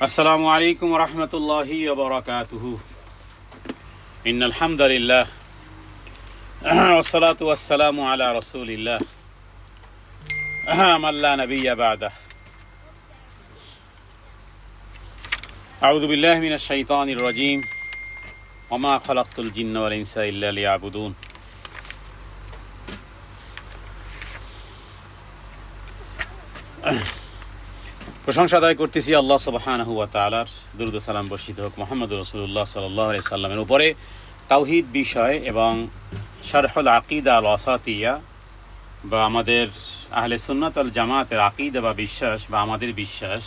আসসালামু আলাইকুম রহমতুল্লাহি ওয়া বারাকাতুহু। ইন্নাল হামদুলিল্লাহ ওয়াসসালাতু ওয়াসসালামু আলা রাসূলিল্লাহ মান লা নাবিয়্যা বা'দাহ। আউযু বিল্লাহি মিনাশ শাইতানির রাজীম। ওয়া মা খালাকতুল জিন্না ওয়াল ইনসা ইল্লা লিয়াবুদুন। প্রশংসা আদায় করতেছি আল্লাহ সুবহানাহু ওয়া তাআলার। দুরূদ ও সালাম বর্ষিত হোক মুহাম্মদুর রাসূলুল্লাহ সাল্লাল্লাহু আলাইহি সাল্লামের উপরে। তাওহীদ বিষয় এবং শারহুল আকীদা আল ওয়াসাতিয়্যা বা আমাদের আহলে সুন্নাত ওয়াল জামাতের আকীদা বা বিশ্বাস বা আমাদের বিশ্বাস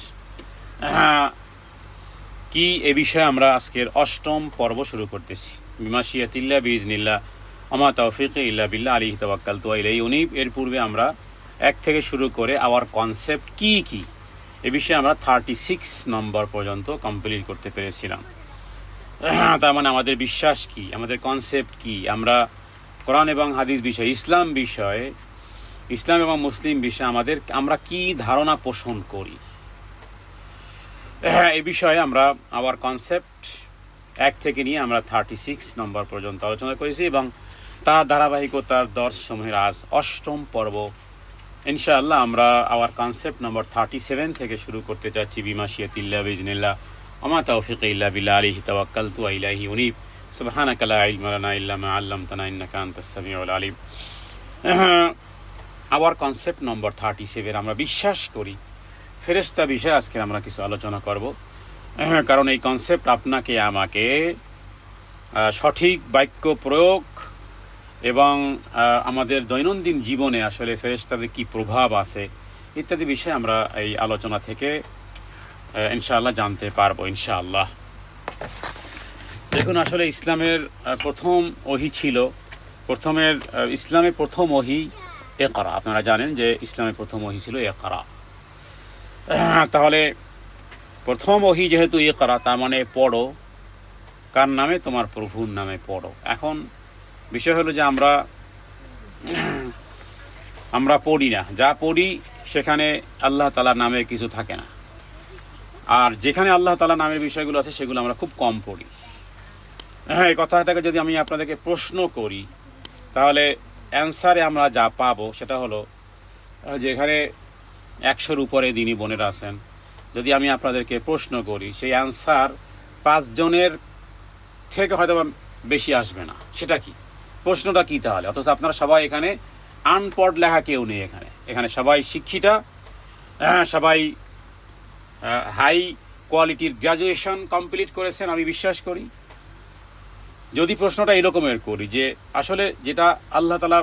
কি এ বিষয়ে আমরা আজকের অষ্টম পর্ব শুরু করতেছি। বিমাশিয়াতিল্লাহ বিইজনিল্লাহ ওমা তাওফীকি ইল্লা বিল্লাহ আলাইহি তাওয়াক্কালতু ওয়া ইলাইহি উনীব। এর পূর্বে আমরা এক থেকে শুরু করে আওয়ার কনসেপ্ট কি কি এ বিষয়ে আমরা 36 নম্বর পর্যন্ত কমপ্লিট করতে পেরেছিলাম। তার মানে আমাদের বিশ্বাস কি, আমাদের কনসেপ্ট কি, আমরা কোরআন এবং হাদিস বিষয়ে, ইসলাম বিষয়ে, ইসলাম এবং মুসলিম বিষয়ে আমরা কি ধারণা পোষণ করি, এই বিষয়ে আমরা আওয়ার কনসেপ্ট এক থেকে নিয়ে আমরা 36 নম্বর পর্যন্ত আলোচনা করেছি এবং তার ধারাবাহিকতার দর্শসমূহের আজ অষ্টম পর্ব। ইনশাআল্লাহ আমরা আওয়ার কনসেপ্ট নম্বর 37 থেকে শুরু করতে চাচ্ছি। বিমাশিয়াতিল্লাহ বিইজনিল্লাহ ওমা তাওফীকি ইল্লা বিল্লাহ আলাইহি তাওয়াক্কালতু ওয়া ইলাইহি উনীব। সুবহানাকা লা ইলমা লানা ইল্লা মা আল্লামতানা ইন্নাকা আনতাস সামিউল আলিম। আওয়ার কনসেপ্ট নম্বর 37 আমরা বিশ্বাস করি ফেরেশতা বিষয়ে আজকে আমরা কিছু আলোচনা করব, কারণ এই কনসেপ্ট আপনাকে আমাকে সঠিক বাক্য প্রয়োগ এবং আমাদের দৈনন্দিন জীবনে আসলে ফেরেশতাদের কী প্রভাব আছে ইত্যাদি বিষয়ে আমরা এই আলোচনা থেকে ইনশাআল্লাহ জানতে পারবো ইনশাআল্লাহ। দেখুন, আসলে ইসলামের প্রথম ওহী ছিল, ইসলামের প্রথম ওহী ইকরা। আপনারা জানেন যে ইসলামের প্রথম ওহী ছিল ইকরা। তাহলে প্রথম ওহী যেহেতু ইকরা, তার মানে পড়ো। কার নামে? তোমার প্রভুর নামে পড়ো। এখন বিষয় হলো যে আমরা পড়ি না, যা পড়ি সেখানে আল্লাহ তাআলার নামে কিছু থাকে না, আর যেখানে আল্লাহ তাআলার নামের বিষয়গুলো আছে সেগুলো আমরা খুব কম পড়ি। এই কথাটাকে যদি আমি আপনাদেরকে প্রশ্ন করি তাহলে অ্যান্সারে আমরা যা পাবো সেটা হলো যে এখানে 100-র উপরে দিনী বোনেরা আছেন। যদি আমি আপনাদেরকে প্রশ্ন করি সেই অ্যান্সার 5 জনের থেকে হয়তো বেশি আসবে না। সেটা কি? প্রশ্নটা কি তাহলে? অথচ আপনারা সবাই এখানে আনপড় লেখা কেউ নেই, এখানে সবাই শিক্ষিতা, সবাই হাই কোয়ালিটির গ্র্যাজুয়েশন কমপ্লিট করেছেন আমি বিশ্বাস করি। যদি প্রশ্নটা এরকমের করি যে আসলে যেটা আল্লাহ তাআলা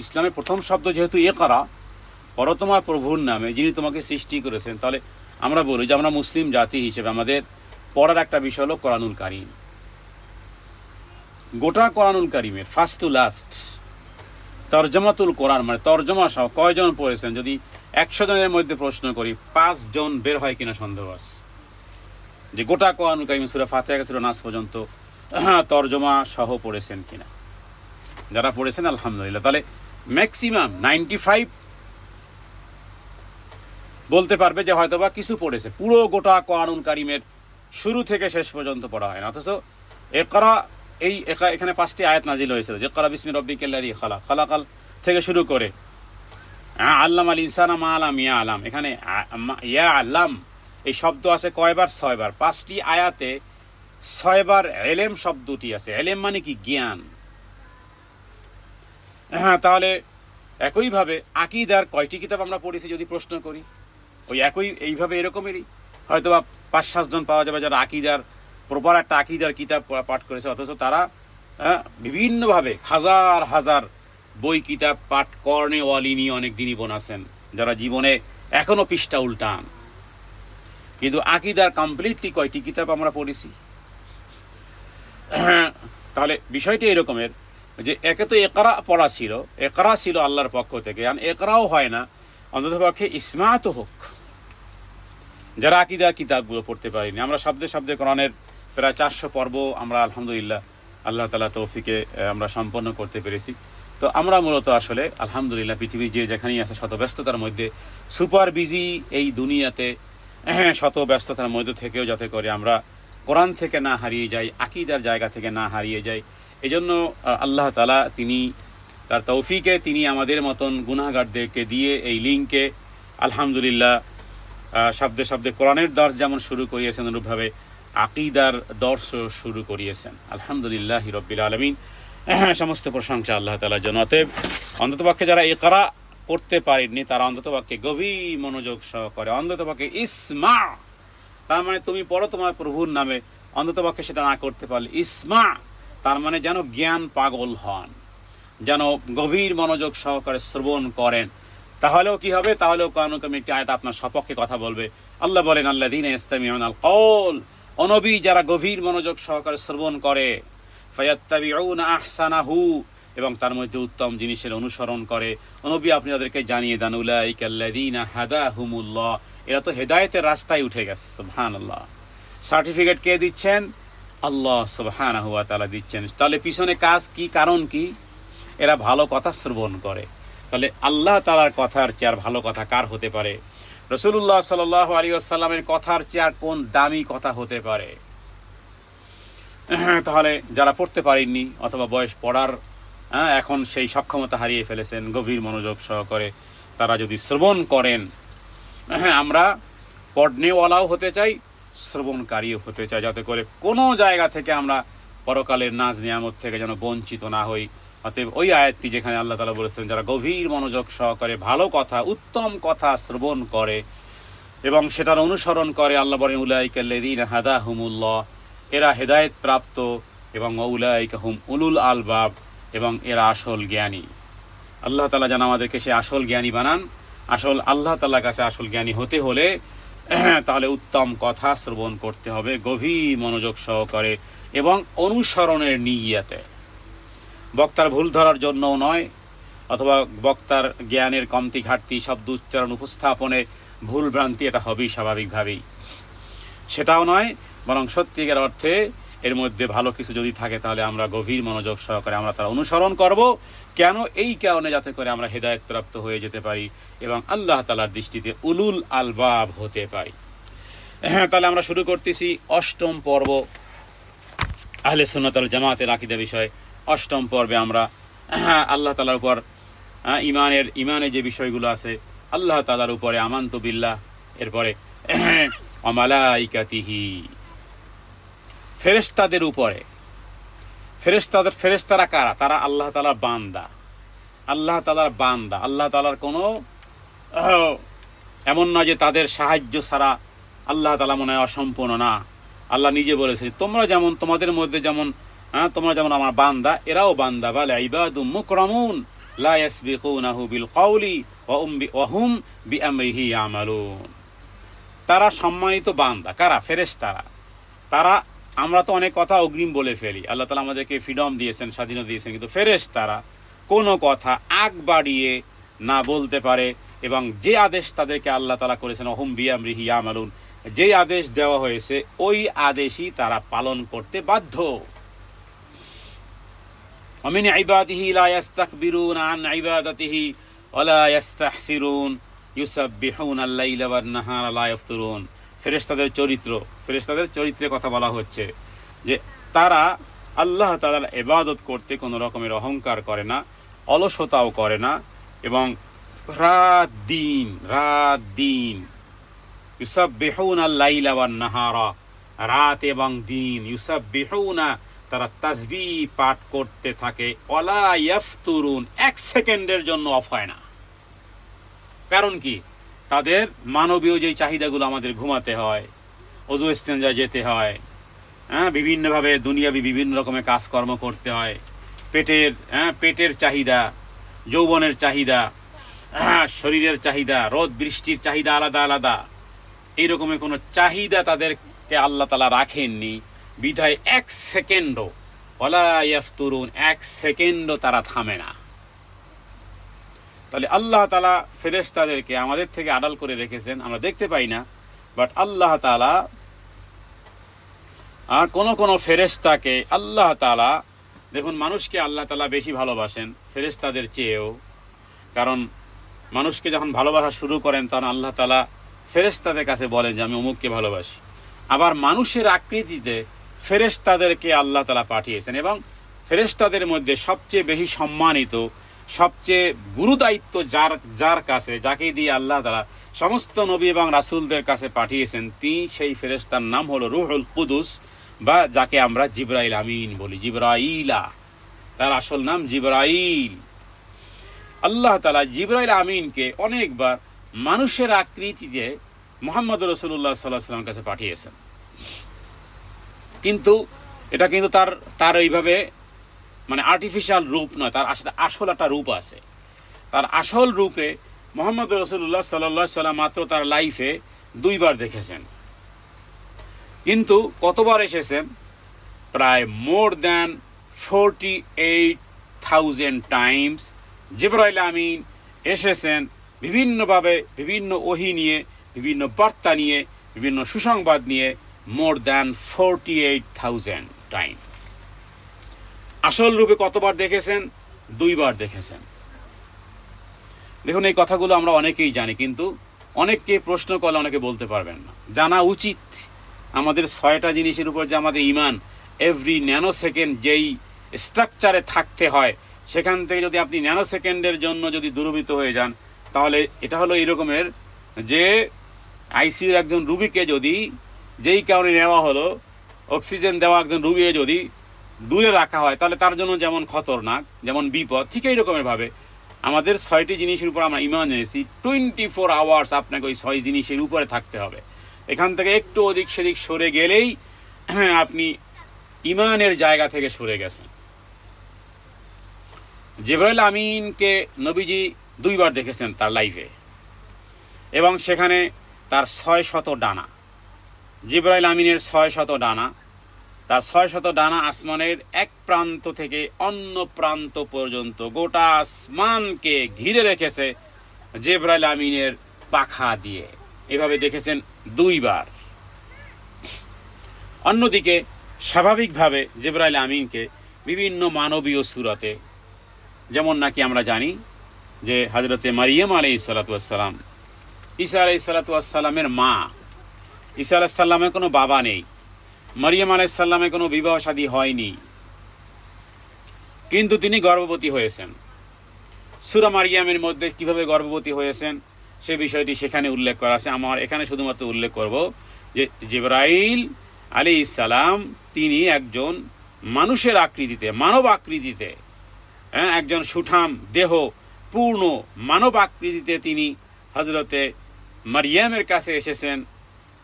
ইসলামের প্রথম শব্দ যেহেতু ইকরা, পড়ো তোমার প্রভুর নামে যিনি তোমাকে সৃষ্টি করেছেন, তাহলে আমরা বলি যে আমরা মুসলিম জাতি হিসেবে আমাদের পড়ার একটা বিষয় হলো কোরআনুল কারীম। গোটা কোরআনুল কারীমের ফার্স্ট টু লাস্ট তরজমাতুল কোরআন, মানে তরজমা সহ কয়জন পড়েছেন? যদি 100 জনের মধ্যে প্রশ্ন করি 5 জন বের হয় কিনা সন্দেহ আছে যে গোটা কোরআনুল কারীম সূরা ফাতিহা থেকে সূরা নাস পর্যন্ত তরজমা সহ পড়েছেন কিনা। যারা পড়েছেন আলহামদুলিল্লাহ। তাহলে ম্যাক্সিমাম 95 বলতে পারবে যে হয়তোবা কিছু পড়েছে। পুরো গোটা কোরআনুল কারীমের শুরু থেকে শেষ পর্যন্ত পড়া হয় না। অথচ ইকরা, এখানে 5টি আয়াত নাজিল হয়েছিল, যে ইকরা বিসমি রাব্বিকাল্লাযী খালাক, খালাকাল থেকে শুরু করে আল্লামাল ইনসানা মা লাম ইয়ালাম। এখানে ইয়া আল্লাম এই শব্দ আছে কয়বার? 6 বার। 5টি আয়াতে 6 বার ইলম শব্দটি আছে। ইলম মানে কি? জ্ঞান। তাহলে একইভাবে আকীদার কয়টি কিতাব আমরা পড়েছি যদি প্রশ্ন করি? ওই এইভাবে এরকমই হয়তোবা 5-7 জন পাওয়া যাবে যারা আকীদার প্রপার একটা আকীদার কিতাব পাঠ করেছে, অথচ তারা বিভিন্নভাবে হাজার হাজার বই কিতাব পাঠ কর্নেওয়ালিনী অনেক দিনই বোন আছেন যারা জীবনে এখনও পৃষ্ঠা উল্টান। কিন্তু আকীদার কমপ্লিটলি কয়টি কিতাব আমরা পড়েছি? তাহলে বিষয়টি এরকমের যে একে তো ইকরা পড়া ছিল, ইকরা ছিল আল্লাহর পক্ষ থেকে, আর ইকরাও হয় না, অন্ততপক্ষে ইসমাত হোক। যারা আকীদার কিতাবগুলো পড়তে পারিনি, আমরা শব্দে শব্দে কোরআনের প্রায় 400 পর্ব আমরা আলহামদুলিল্লাহ আল্লাহ তাআলা তৌফিকে আমরা সম্পন্ন করতে পেরেছি। তো আমরা মূলত আসলে আলহামদুলিল্লাহ পৃথিবীর যে যেখানেই আছে শত ব্যস্ততার মধ্যে সুপার বিজি এই দুনিয়াতে শত ব্যস্ততার মধ্যে থেকেও যাতে করে আমরা কোরআন থেকে না হারিয়ে যাই, আকীদার জায়গা থেকে না হারিয়ে যাই। এজন্য আল্লাহ তাআলা তিনি তার তৌফিকে তিনি আমাদের মতন গুনাহগারদেরকে দিয়ে এই লিঙ্কে আলহামদুলিল্লাহ শব্দে শব্দে কোরআনের দর্স যেমন শুরু করিয়েছেন, অনুরূপভাবে আকীদার দর্সও শুরু করিয়েছেন। আলহামদুলিল্লাহি রাব্বিল আলামিন। সমস্ত প্রশংসা আল্লাহ তাআলার জন্য। অতএব অন্ততপক্ষে যারা ইকরা পড়তে পারেননি তারা অন্ততপক্ষে গভীর মনোযোগ সহকারে, অন্ততপক্ষে ইসমা, তার মানে তুমি পড়ো তোমার প্রভুর নামে, অন্ততপক্ষে সেটা না করতে পারলে ইসমা, তার মানে যেন জ্ঞান পাগল হন, যেন গভীর মনোযোগ সহকারে শ্রবণ করেন। তাহলেও কি হবে? তাহলেও কোরআন একটি আয়াত আপনার সপক্ষে কথা বলবে। আল্লাহ বলেন আল্লাযীনা ইসতামিউনাল কওল, অনবী যারা গভীর মনোযোগ সহকারে শ্রবণ করে, ফায়াত্তাবিউনা আহসানাহু, এবং তার মধ্যে উত্তম জিনিসের অনুসরণ করে। নবী আপনি তাদেরকে জানিয়ে দেন উলাইকাল্লাযীনা হাদাহুমুল্লাহ, এরা তো হেদায়েতের রাস্তায় উঠে গেছে। সুবহানাল্লাহ। সার্টিফিকেট কে দিচ্ছেন? আল্লাহ সুবহানাহু ওয়া তাআলা দিচ্ছেন। তাহলে পিছনে কাজ কি, কারণ কি? এরা ভালো কথা শ্রবণ করে। তাহলে আল্লাহ তাআলার কথার চেয়ে আর ভালো কথা কার হতে পারে? রাসূলুল্লাহ সাল্লাল্লাহু আলাইহি ওয়াসাল্লামের কথার চেয়ে আর কোন দামি কথা হতে পারে? তাহলে যারা পড়তে পারেননি অথবা বয়স পড়ার এখন সেই সক্ষমতা হারিয়ে ফেলেছেন, গভীর মনোযোগ সহকারে তারা যদি শ্রবণ করেন, আমরা পড়নেওয়ালাও হতে চাই, শ্রবণকারীও হতে চাই, যাতে করে কোনো জায়গা থেকে আমরা পরকালের নাজ নিয়ামত থেকে যেন বঞ্চিত না হই। অতএব ওই আয়াতটি যেখানে আল্লাহ তাআলা বলেছেন যারা গভীর মনোযোগ সহকারে ভালো কথা, উত্তম কথা শ্রবণ করে এবং সেটার অনুসরণ করে, আল্লাহ বলেন উলাইকাল্লাযীনা হাদাহুমুল্লাহ, এরা হেদায়েত প্রাপ্ত, এবং উলাইকা হুম উলুল আলবাব, এবং এরা আসল জ্ঞানী। আল্লাহ তাআলা যেন আমাদেরকে সে আসল জ্ঞানী বানান। আসল আল্লাহ তাআলার কাছে আসল জ্ঞানী হতে হলে তাহলে উত্তম কথা শ্রবণ করতে হবে গভীর মনোযোগ সহকারে এবং অনুসরণের নিয়তে। বক্তার ভুল ধরার জন্যও নয়, অথবা বক্তার জ্ঞানের কমতি ঘাটতি, শব্দ উচ্চারণ উপস্থাপনে ভুল ভ্রান্তি, এটা হবেই স্বাভাবিকভাবেই, সেটাও নয়, বরং সত্যিকার অর্থে এর মধ্যে ভালো কিছু যদি থাকে তাহলে আমরা গভীর মনোযোগ সহকারে আমরা তার অনুসরণ করব। কেন? এই কারণে যাতে করে আমরা হেদায়েত প্রাপ্ত হয়ে যেতে পারি এবং আল্লাহ তাআলার দৃষ্টিতে উলুল আলবাব হতে পারি। তাহলে আমরা শুরু করতেছি অষ্টম পর্ব, আহলে সুন্নাত ওয়াল জামাতের আকীদা বিষয়। অষ্টম পর্বে আমরা আল্লাহ তাআলার উপর ইমানের যে বিষয়গুলো আছে, আল্লাহ তাআলার উপরে আমানতু বিল্লাহ, এরপরে ওয়া মালাইকাতিহি, ফেরেশতাদের উপরে। ফেরেশতারা কারা? তারা আল্লাহ তাআলার বান্দা, আল্লাহ তাআলার বান্দা। আল্লাহ তাআলার কোনো এমন নয় যে তাদের সাহায্য ছাড়া আল্লাহ তাআলা মনে হয় অসম্পূর্ণ, না। আল্লাহ নিজে বলেছে তোমরা যেমন, তোমাদের মধ্যে যেমন তোমরা যেমন আমার বান্দা, এরাও বান্দা। বাল ইবাদুম মুকরামুন লা ইয়াসবিকুনাহু বিল কওলি ওয়া হুম বিআমরিহি ইয়ামালুন। তারা সম্মানিত বান্দা। কারা? ফেরেশতারা। তারা, আমরা তো অনেক কথা অগ্রিম বলে ফেলি, আল্লাহ তাআলা আমাদেরকে ফ্রিডম দিয়েছেন, স্বাধীনতা দিয়েছেন, কিন্তু ফেরেশতারা কোনো কথা আগ বাড়িয়ে না বলতে পারে, এবং যে আদেশ তাদেরকে আল্লাহ তাআলা করেছেন ওহুম বিআমরিহি ইয়ামালুন, যেই আদেশ দেওয়া হয়েছে ওই আদেশই তারা পালন করতে বাধ্য। ومن عباده لا يستكبرون عن عبادته ولا يستحسرون يسبحون الليل والنهار لا يفترون। ফেরেশতাদের চরিত্রের কথা বলা হচ্ছে যে তারা আল্লাহ তাআলার ইবাদত করতে কোনো রকমের অহংকার করে না, অলসতাও করে না, এবং রাত দিন ইউসাব্বিহুনা আল-লাইলা ওয়ান-নাহারা, রাত এবং দিন, ইউসাব্বিহুনা, তারা তাসবিহ পাঠ করতে থাকে, ওয়ালা ইয়াফতুরুন, এক সেকেন্ডের জন্য অফ হয় না। কারণ কি? তাদের মানবীয় যে চাহিদাগুলো, আমাদের ঘুমাতে হয়, ওযু ইস্তেঞ্জায় যেতে হয়, বিভিন্নভাবে দুনিয়াবি বিভিন্ন রকমের কাজকর্ম করতে হয়, পেটের চাহিদা, যৌবনের চাহিদা, শরীরের চাহিদা, রোদ বৃষ্টির চাহিদা আলাদা আলাদা, এই রকমের কোনো চাহিদা তাদেরকে আল্লাহ তাআলা রাখেননি, বিধায় এক সেকেন্ডও, ওয়ালা ইয়াফতুরুন, এক সেকেন্ডও তারা থামে না। তাহলে আল্লাহ তাআলা ফেরেশতাদেরকে আমাদের থেকে আড়াল করে রেখেছেন, আমরা দেখতে পাই না, বাট আল্লাহ তাআলা আর কোন ফেরেশতাকে আল্লাহ তাআলা, দেখুন মানুষকে আল্লাহ তাআলা বেশি ভালোবাসেন ফেরেশতাদের চেয়েও, কারণ মানুষকে যখন ভালোবাসা শুরু করেন তখন আল্লাহ তাআলা ফেরেশতাদের কাছে বলেন যে আমি অমুককে ভালোবাসি। আবার মানুষের আকৃতিতে ফেরেশতাদেরকে আল্লাহ তাআলা পাঠিয়েছেন, এবং ফেরেশতাদের মধ্যে সবচেয়ে বেশি সম্মানিত, সবচেয়ে গুরুদায়িত্ব যার কাছে, যাকে দিয়ে আল্লাহ তাআলা সমস্ত নবী এবং রাসূলদের কাছে পাঠিয়েছেন, তিনি সেই ফেরেশতার নাম হলো রূহুল কুদুস, বা যাকে আমরা জিবরাইল আমিন বলি, জিবরাইলা, তার আসল নাম জিবরাইল। আল্লাহ তাআলা জিবরাইল আমিনকে অনেকবার মানুষের আকৃতিতে মুহাম্মদ রাসূলুল্লাহ সাল্লাল্লাহু আলাইহি ওয়াসাল্লামের কাছে পাঠিয়েছেন, কিন্তু এটা কিন্তু তার এইভাবে মানে আর্টিফিশিয়াল রূপ নয়, তার আসল একটা রূপ আছে। তার আসল রূপে মুহাম্মদ রাসূলুল্লাহ সাল্লাল্লাহু আলাইহি ওয়াসাল্লাম মাত্র তার লাইফে 2 বার দেখেছেন, কিন্তু কতবার এসেছেন? প্রায় মোর দ্যান 48,000 টাইমস জিবরাইল আমিন এসেছেন বিভিন্নভাবে, বিভিন্ন ওহী নিয়ে, বিভিন্ন বার্তা নিয়ে, বিভিন্ন সুসংবাদ নিয়ে, মোর দ্যান 48,000 টাইম। আসল রূপে কতবার দেখেছেন? 2 বার দেখেছেন। দেখুন, এই কথাগুলো আমরা অনেকেই জানি, কিন্তু অনেককে প্রশ্ন করলে অনেকে বলতে পারবেন না। জানা উচিত আমাদের 6টা জিনিসের উপর যে আমাদের ঈমান এভরি ন্যানো সেকেন্ড যেই স্ট্রাকচারে থাকতে হয়, সেখান থেকে যদি আপনি ন্যানো সেকেন্ডের জন্য যদি দূরভূত হয়ে যান, তাহলে এটা হলো এই রকমের যে আইসিইউর একজন রুগীকে যদি যেই কারণে নেওয়া হলো, অক্সিজেন দেওয়া একজন রুগীকে যদি দূরে রাখা হয়, তাহলে তার জন্য যেমন খতরনাক, যেমন বিপদ, ঠিক এই রকমের ভাবে আমাদের 6টি জিনিসের উপর আমরা ঈমান এনেছি। 24 আওয়ার্স আপনাকে ওই 6 জিনিসের উপরে থাকতে হবে। এখান থেকে একটু ওদিক সেদিক সরে গেলেই আপনি ঈমানের জায়গা থেকে সরে গেছেন। জিবরাইল আমিনকে নবীজি 2 বার দেখেছেন তার লাইফে, এবং সেখানে তার 600 ডানা, জিবরাইল আমিনের 600 ডানা, তার 600 ডানা আসমানের এক প্রান্ত থেকে অন্য প্রান্ত পর্যন্ত গোটা আসমানকে ঘিরে রেখেছে জিবরাইল আমিনের পাখা দিয়ে। এভাবে দেখেছেন 2 বার। অন্যদিকে স্বাভাবিকভাবে জিবরাইল আমিনকে বিভিন্ন মানবীয় সূরতে, যেমন নাকি আমরা জানি যে হযরতে মারিয়াম আলাইহিস সালাতু ওয়াস সালাম, ঈসা আলাইহিস সালাতু ওয়াস সালামের মা, ঈসা আলাইহিস সালামের কোনো বাবা নেই, মারিয়াম আলাইহিস সালামের কোনো বিবাহ শাদী হয়নি, কিন্তু তিনি গর্ভবতী হয়েছেন। সূরা মারিয়ামের মধ্যে কিভাবে গর্ভবতী হয়েছেন সে বিষয়টি সেখানে উল্লেখ করা আছে। আমার এখানে শুধুমাত্র উল্লেখ করব যে জিবরাইল আলাইহিস সালাম তিনি একজন মানুষের আকৃতিতে, মানব আকৃতিতে, একজন সুঠাম দেহ, পূর্ণ মানব আকৃতিতে তিনি হযরতে মারিয়ামের কাছে এসেছেন।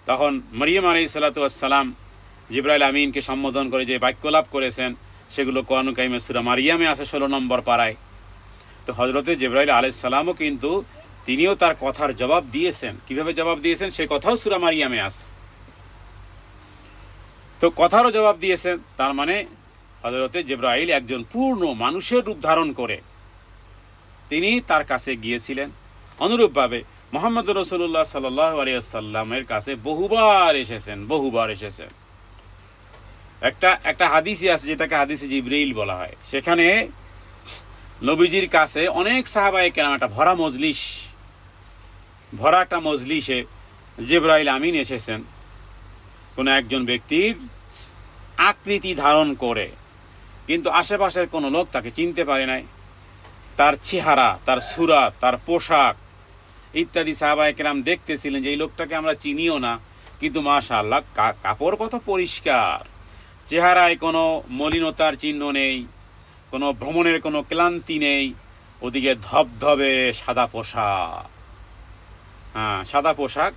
তখন মারিয়াম আলাইহিস সালাতু ওয়াস সালাম জিবরাইল আমিনকে সম্বোধন করে যে বাক্য লাভ করেছেন, সেগুলো কোরআন কারীমে সূরা মারিয়ামে আছে 16 নম্বর পারায়। তো হযরতে জিবরাইল আলাইহিস সালামও কিন্তু তিনিও তার কথার জবাব দিয়েছেন। কিভাবে জবাব দিয়েছেন সে কথাও সূরা মারিয়ামে আছে। তো কথারও জবাব দিয়েছেন, তার মানে হযরতে জিবরাইল একজন পূর্ণ মানুষের রূপ ধারণ করে তিনি তার কাছে গিয়েছিলেন। অনুরূপভাবে মুহাম্মদ রাসূলুল্লাহ সাল্লাল্লাহু আলাইহি ওয়াসাল্লামের কাছে বহুবার এসেছেন। একটা হাদিসই আছে যেটাকে হাদিসে জিবরাইল বলা হয়। সেখানে নবীজির কাছে অনেক সাহাবায়ে কেরাম, একটা ভরা একটা মজলিসে জিবরাইল আমিন এসেছেন কোনো একজন ব্যক্তির আকৃতি ধারণ করে, কিন্তু আশেপাশের কোনো লোক তাকে চিনতে পারে নাই। তার চেহারা, তার সূরা, তার পোশাক ইত্যাদি সাহাবায়ে কেরাম দেখতেছিলেন যে এই লোকটাকে আমরা চিনিও না, কিন্তু মাশাআল্লাহ কাপড় কত পরিষ্কার, চেহারায় কোনো মলিনতার চিহ্ন নেই, কোনো ভ্রমণের কোনো ক্লান্তি নেই, ওদিকে ধবধবে সাদা পোশাক। সাদা পোশাক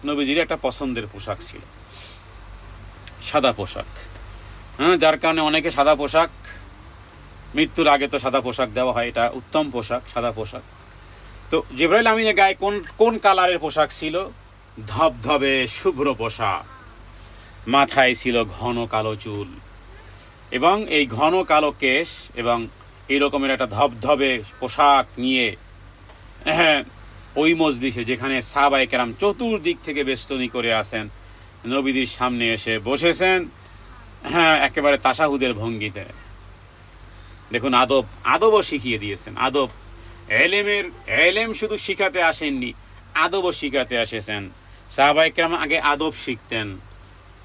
নবীজির একটা পছন্দের পোশাক ছিল, সাদা পোশাক। যার কারণে অনেকে সাদা পোশাক, মৃত্যুর আগে তো সাদা পোশাক দেওয়া হয়, এটা উত্তম পোশাক, সাদা পোশাক। তো জিবরাইল আমিনের গায়ে কোন কালারের পোশাক ছিল? ধবধবে শুভ্র পোশাক। মাথায় ছিল ঘন কালো চুল, এবং এই ঘন কালো কেশ এবং এই রকমের একটা ধবধবে পোশাক নিয়ে ওই মজলিসে, যেখানে সাহাবায়ে কেরাম চতুর্দিক থেকে বেষ্টনী করে আসেন, নবীদের সামনে এসে বসেছেন একেবারে তাশাহুদের ভঙ্গিতে। দেখুন, আদবও শিখিয়ে দিয়েছেন। আদব, এলেম শুধু শিখাতে আসেননি, আদবও শিখাতে এসেছেন। সাহাবায়ে কেরাম আগে আদব শিখতেন,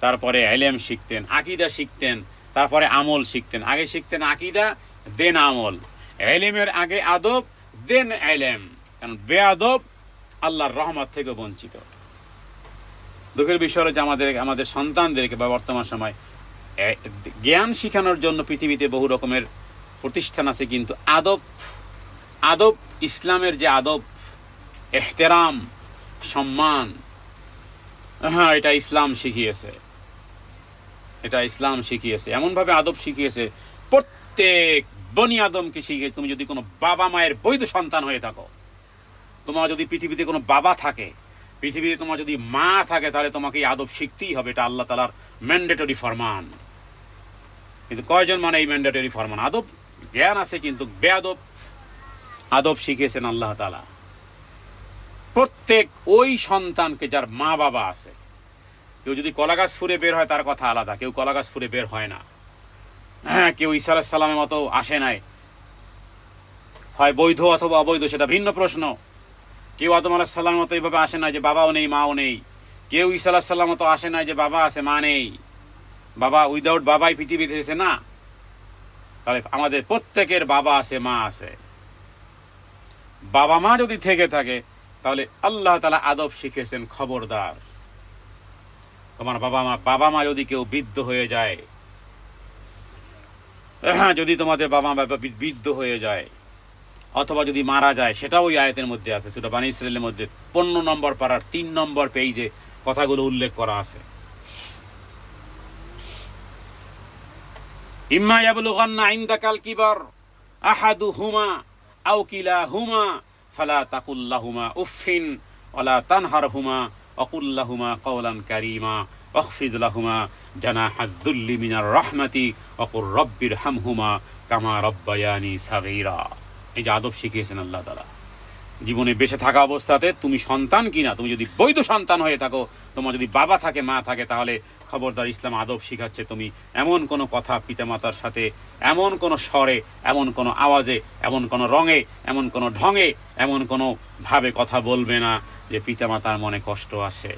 তারপরে ইলম শিখতেন, আকীদা শিখতেন, তারপরে আমল শিখতেন। আগে শিখতেন আকীদা, দেন আমল। ইলমের আগে আদব, দেন ইলম। কারণ বেআদব আল্লাহর রহমত থেকে বঞ্চিত। দুঃখের বিষয় হলো যে আমাদের সন্তানদেরকে বা বর্তমান সময় জ্ঞান শিখানোর জন্য পৃথিবীতে বহু রকমের প্রতিষ্ঠান আছে, কিন্তু আদব ইসলামের যে আদব, এহতেরাম, সম্মান, হ্যাঁ, এটা ইসলাম শিখিয়েছে। এমনভাবে আদব শিখিয়েছে, প্রত্যেক বনি আদমকে শিখিয়ে। তুমি যদি কোনো বাবা মায়ের বৈধ সন্তান হয়ে থাকো, তোমার যদি পৃথিবীতে কোনো বাবা থাকে, পৃথিবীতে তোমার যদি মা থাকে, তাহলে তোমাকে এই আদব শিখতেই হবে। এটা আল্লাহ তাআলার ম্যান্ডেটরি ফরমান। কিন্তু কয়জন মানে এই ম্যান্ডেটরি ফরমান? আদব জ্ঞান আছে কিন্তু আদব শিখিয়েছেন আল্লাহ তাআলা প্রত্যেক ওই সন্তানকে যার মা বাবা আছে। কেউ যদি কলাগাছ ফুরে বের হয় তার কথা আলাদা, কেউ কলাগাছ ফুরে বের হয় না। হ্যাঁ, কেউ ঈসা আলাইহিস সালামের মতো আসে নাই, হয় বৈধ অথবা অবৈধ, সেটা ভিন্ন প্রশ্ন। কেউ আদম আলাইহিস সালামের মতো এইভাবে আসে না যে বাবাও নেই মাও নেই। কেউ ঈসা আলাইহিস সালামের মতো আসে নাই যে বাবা আছে মা নেই, বাবা উইদাউট বাবাই পৃথিবীতে এসেছে না। তাহলে আমাদের প্রত্যেকের বাবা আছে, মা আছে। বাবা মা যদি থেকে থাকে, তাহলে আল্লাহ তাআলা আদব শিখেছেন, খবরদার তোমার বাবা মা যদি কেউ বৃদ্ধ হয়ে যায়, যদি তোমাদের বাবা মা বৃদ্ধ হয়ে যায় অথবা যদি মারা যায়, সেটাও ওই আয়াতের মধ্যে আছে। সূরা বনী ইসরাঈলের মধ্যে 15 নম্বর পারার 3 নম্বর পেজে কথাগুলো উল্লেখ করা আছে। ইম্মা ইয়াবলুগান্না ইনদাকাল কিবার আহাদুহুমা আও কিলাহুমা ফালা তাকুল লাহুমা উফিন ওয়ালা তানহারহুমা ওয়াকুল লাহুমা কাওলান কারীমা ওয়াখফিদ লাহুমা জানাহাদ যুল্লি মিনার রাহমাতি ওয়াকুর রাব্বিরহামহুমা কামা রাব্বায়ানি সাগীরা। এই যে আদব শিখিয়েছেন আল্লাহ তাআলা জীবনে বেঁচে থাকা অবস্থাতে। তুমি সন্তান কিনা, তুমি যদি বৈধ সন্তান হয়ে থাকো, তোমার যদি বাবা থাকে মা থাকে, তাহলে খবরদার ইসলাম আদব শিখাচ্ছে তুমি এমন কোনো কথা পিতামাতার সাথে, এমন কোনো স্বরে, এমন কোনো আওয়াজে, এমন কোনো রঙে, এমন কোনো ঢঙে, এমন কোনো ভাবে কথা বলবে না যে পিতামাতার মনে কষ্ট আসে।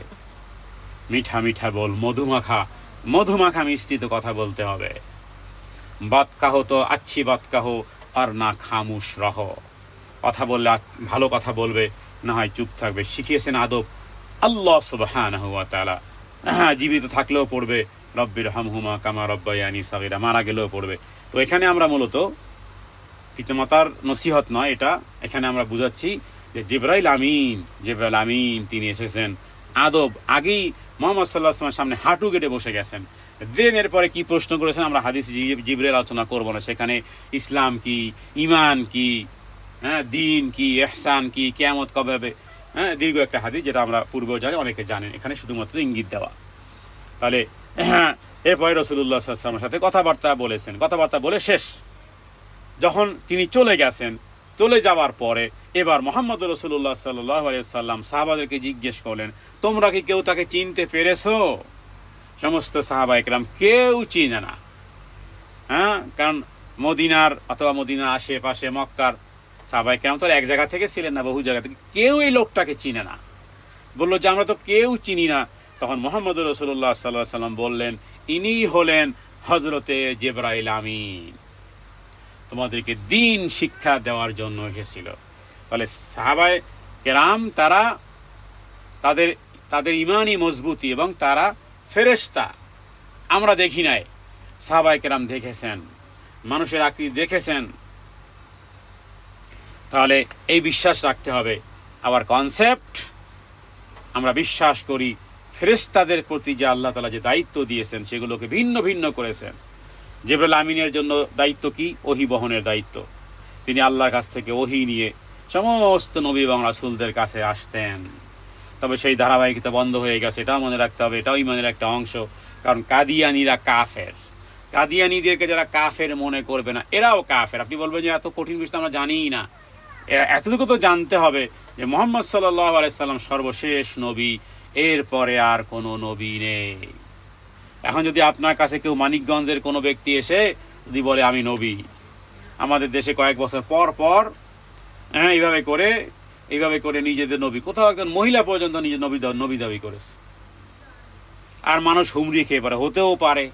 মিঠা মিঠা বল, মধুমাখা মিষ্টিত কথা বলতে হবে। বাত কাহো তো আচ্ছি বাত কাহো, আর না খামুশ রহ। কথা বললে ভালো কথা বলবে, না হয় চুপ থাকবে। শিখিয়েছেন আদব আল্লাহ সুবহানাহু ওয়া তাআলা। জীবিত থাকলেও পড়বে রব্বিরহামহুমা কামা রাব্বায়ানি সাগীরা, মারা গেলেও পড়বে। তো এখানে আমরা মূলত পিতামাতার নসিহত নয়, এটা এখানে আমরা বুঝাচ্ছি যে জিবরাইল আমিন তিনি এসেছেন আদব আগেই মুহাম্মদ সাল্লাল্লাহু আলাইহি ওয়াসাল্লামের সামনে হাঁটু গেড়ে বসে গেছেন। দেন এরপরে কি প্রশ্ন করেছেন আমরা হাদিস জিবরাইল আলোচনা করব না। সেখানে ইসলাম কি, ঈমান কি, হ্যাঁ, দিন কি, ইহসান কি, কিয়ামত কবে হবে, হ্যাঁ, দীর্ঘ একটা হাদিস যেটা আমরা পূর্বেও জানি, অনেকে জানেন। এখানে শুধুমাত্র ইঙ্গিত দেওয়া। তাহলে এরপরে রাসূলুল্লাহ সাল্লাল্লাহু আলাইহি ওয়াসাল্লামের সাথে কথাবার্তা বলে শেষ। যখন তিনি চলে গেছেন, চলে যাওয়ার পরে এবার মুহাম্মদ রাসূলুল্লাহ সাল্লাল্লাহু আলাইহি ওয়াসাল্লাম সাহাবাদেরকে জিজ্ঞেস করলেন, তোমরা কি কেউ তাকে চিনতে পেরেছো? সমস্ত সাহাবায়ে কেরাম কেউ চিনে না। হ্যাঁ, কারণ মদিনার অথবা মদিনার আশেপাশে মক্কার সাহাবায়ে কেরাম তো এক জায়গা থেকে ছিলেন না, বহু জায়গা থেকে। কেউ এই লোকটাকে চিনে না, বললো যে আমরা তো কেউ চিনি না। তখন মুহাম্মদ রাসূলুল্লাহ সাল্লাল্লাহু আলাইহি ওয়াসাল্লাম বললেন, ইনি হলেন হযরতে জিবরাইল আমিন, তোমাদেরকে দ্বীন শিক্ষা দেওয়ার জন্য এসেছিল। তাহলে সাহাবায়ে কেরাম তারা তাদের ঈমানি মজবুতি এবং তারা ফেরেশতা আমরা দেখি নাই, সাহাবায়ে কেরাম দেখেছেন, মানুষের আকৃতি দেখেছেন। তাহলে এই বিশ্বাস রাখতে হবে। আবার কনসেপ্ট আমরা বিশ্বাস করি ফেরেশতাদের প্রতি যে আল্লাহ তাআলা যে দায়িত্ব দিয়েছেন সেগুলোকে ভিন্ন ভিন্ন করেছেন। জিবরাইল আমিনের জন্য দায়িত্ব কি? ওহী বহনের দায়িত্ব। তিনি আল্লাহর কাছ থেকে ওহী নিয়ে সমস্ত নবী এবং রাসূলদের কাছে আসতেন। তবে সেই ধারাবাহিকতা বন্ধ হয়ে গেছে, এটাও মনে রাখতে হবে। এটাও ঈমানের একটা অংশ। কারণ কাদিয়ানীরা কাফের, কাদিয়ানীদেরকে যারা কাফের মনে করবে না, এরাও কাফের। আপনি বলবেন যে এত কঠিন বিষয় আমরা জানিই না। এতটুকু তো জানতে হবে যে মুহাম্মদ সাল্লাল্লাহু আলাইহি সাল্লাম সর্বশেষ নবী, এরপরে আর কোনো নবী নেই। এখন যদি আপনার কাছে কেউ মানিকগঞ্জের কোনো ব্যক্তি এসে যদি বলে আমি নবী, আমাদের দেশে কয়েক বছর পর পর এইভাবে করে এইভাবে করে নিজেদের নবী, কোথাও একজন মহিলা পর্যন্ত নিজের নবী দাবি করেছে। আর মানুষ হুমড়ি খেয়ে পারে, হতেও পারে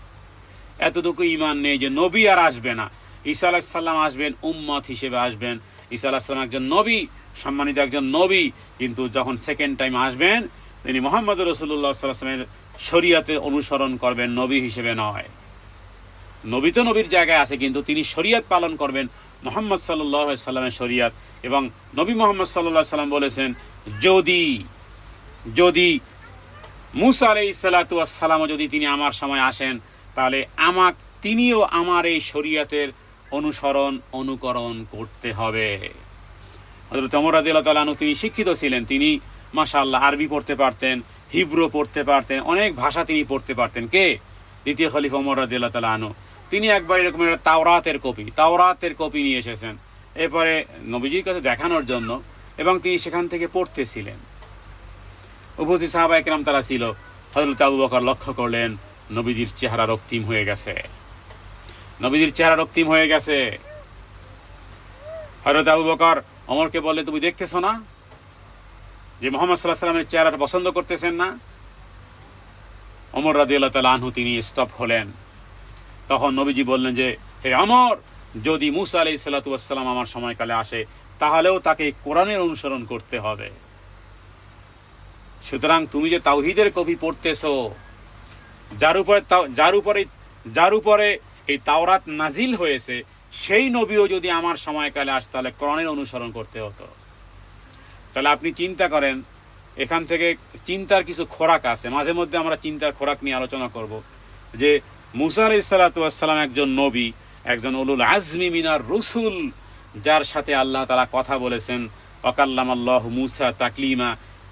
এতটুকু ইমান নেই যে নবী আর আসবে না। ঈসা আলাইহিস সালাম আসবেন, উম্মত হিসেবে আসবেন। ঈসা আলাইহিস সালাম একজন নবী, সম্মানিত একজন নবী, কিন্তু যখন সেকেন্ড টাইম আসবেন তিনি মুহাম্মদ রাসূলুল্লাহ সাল্লাল্লাহু আলাইহি ওয়াসাল্লামের শরীয়তের অনুসরণ করবেন, নবী হিসেবে নয়। নবী তো নবীর জায়গায় আছে, কিন্তু তিনি শরীয়ত পালন করবেন, মুহাম্মদ সাল্লাল্লাহু আলাইহি সাল্লামের শরীয়ত। এবং নবী মুহাম্মদ সাল্লাল্লাহু আলাইহি সাল্লাম বলেছেন, যদি মুসা আলাইহিস সালাতু ওয়াস সালামও যদি তিনি আমার সময় আসেন, তাহলে তিনিও আমার এই শরীয়তের অনুকরণ করতে হবে। হযরত ওমর রাদিয়াল্লাহু তাআলা আনহু তিনি শিক্ষিত ছিলেন, তিনি মাশাআল্লাহ আরবি পড়তে পারতেন, হিব্রু পড়তে পারতেন, অনেক ভাষা তিনি পড়তে পারতেন। কে? দ্বিতীয় খলিফা ওমর রাদিয়াল্লাহু তাআলা আনহু। তিনি একবার এরকম একটা তাওরাতের কপি নিয়ে এসেছেন, এরপরে নবীজির কাছে দেখানোর জন্য, এবং তিনি সেখান থেকে পড়তেছিলেন। উপস্থিত সাহাবায়ে কেরাম তারা ছিল। হযরত আবু বকর লক্ষ্য করলেন নবীজির চেহারা রক্তিম হয়ে গেছে, হযরত আবু বকর ওমরকে বললেন, তুমি দেখতেছো না যে মুহাম্মদ সাল্লাল্লাহু আলাইহি ওয়াসাল্লামের চেহারাটা পছন্দ করতেছেন না? ওমর রাদিয়াল্লাহু তাআলা আনহু তিনি স্টপ হলেন। তখন নবীজি বললেন যে, হে ওমর, যদি মুসা আলাইহিস সালাতু ওয়াস সালাম আমার সময়কালে আসে, তাহলেও তাকে কোরআনের অনুসরণ করতে হবে। সুতরাং তুমি যে তাওহীদের কপি পড়তেছো, যার উপরে এই তাওরাত নাজিল হয়েছে, সেই নবীও যদি আমার সময়কালে আসে, তাহলে কোরআনের অনুসরণ করতে হতো। তাহলে আপনি চিন্তা করেন, এখান থেকে চিন্তার কিছু খোরাক আছে। মাঝে মধ্যে আমরা চিন্তার খোরাক নিয়ে আলোচনা করব, যে মুসা আলাইহিস সালাতু ওয়াস সালাম একজন নবী, একজন উলুল আজমি মিনার রসুল, যার সাথে আল্লাহ তাআলা কথা বলেছেন, ওয়াকাল্লামাল্লাহু মুসা তাকলিমা।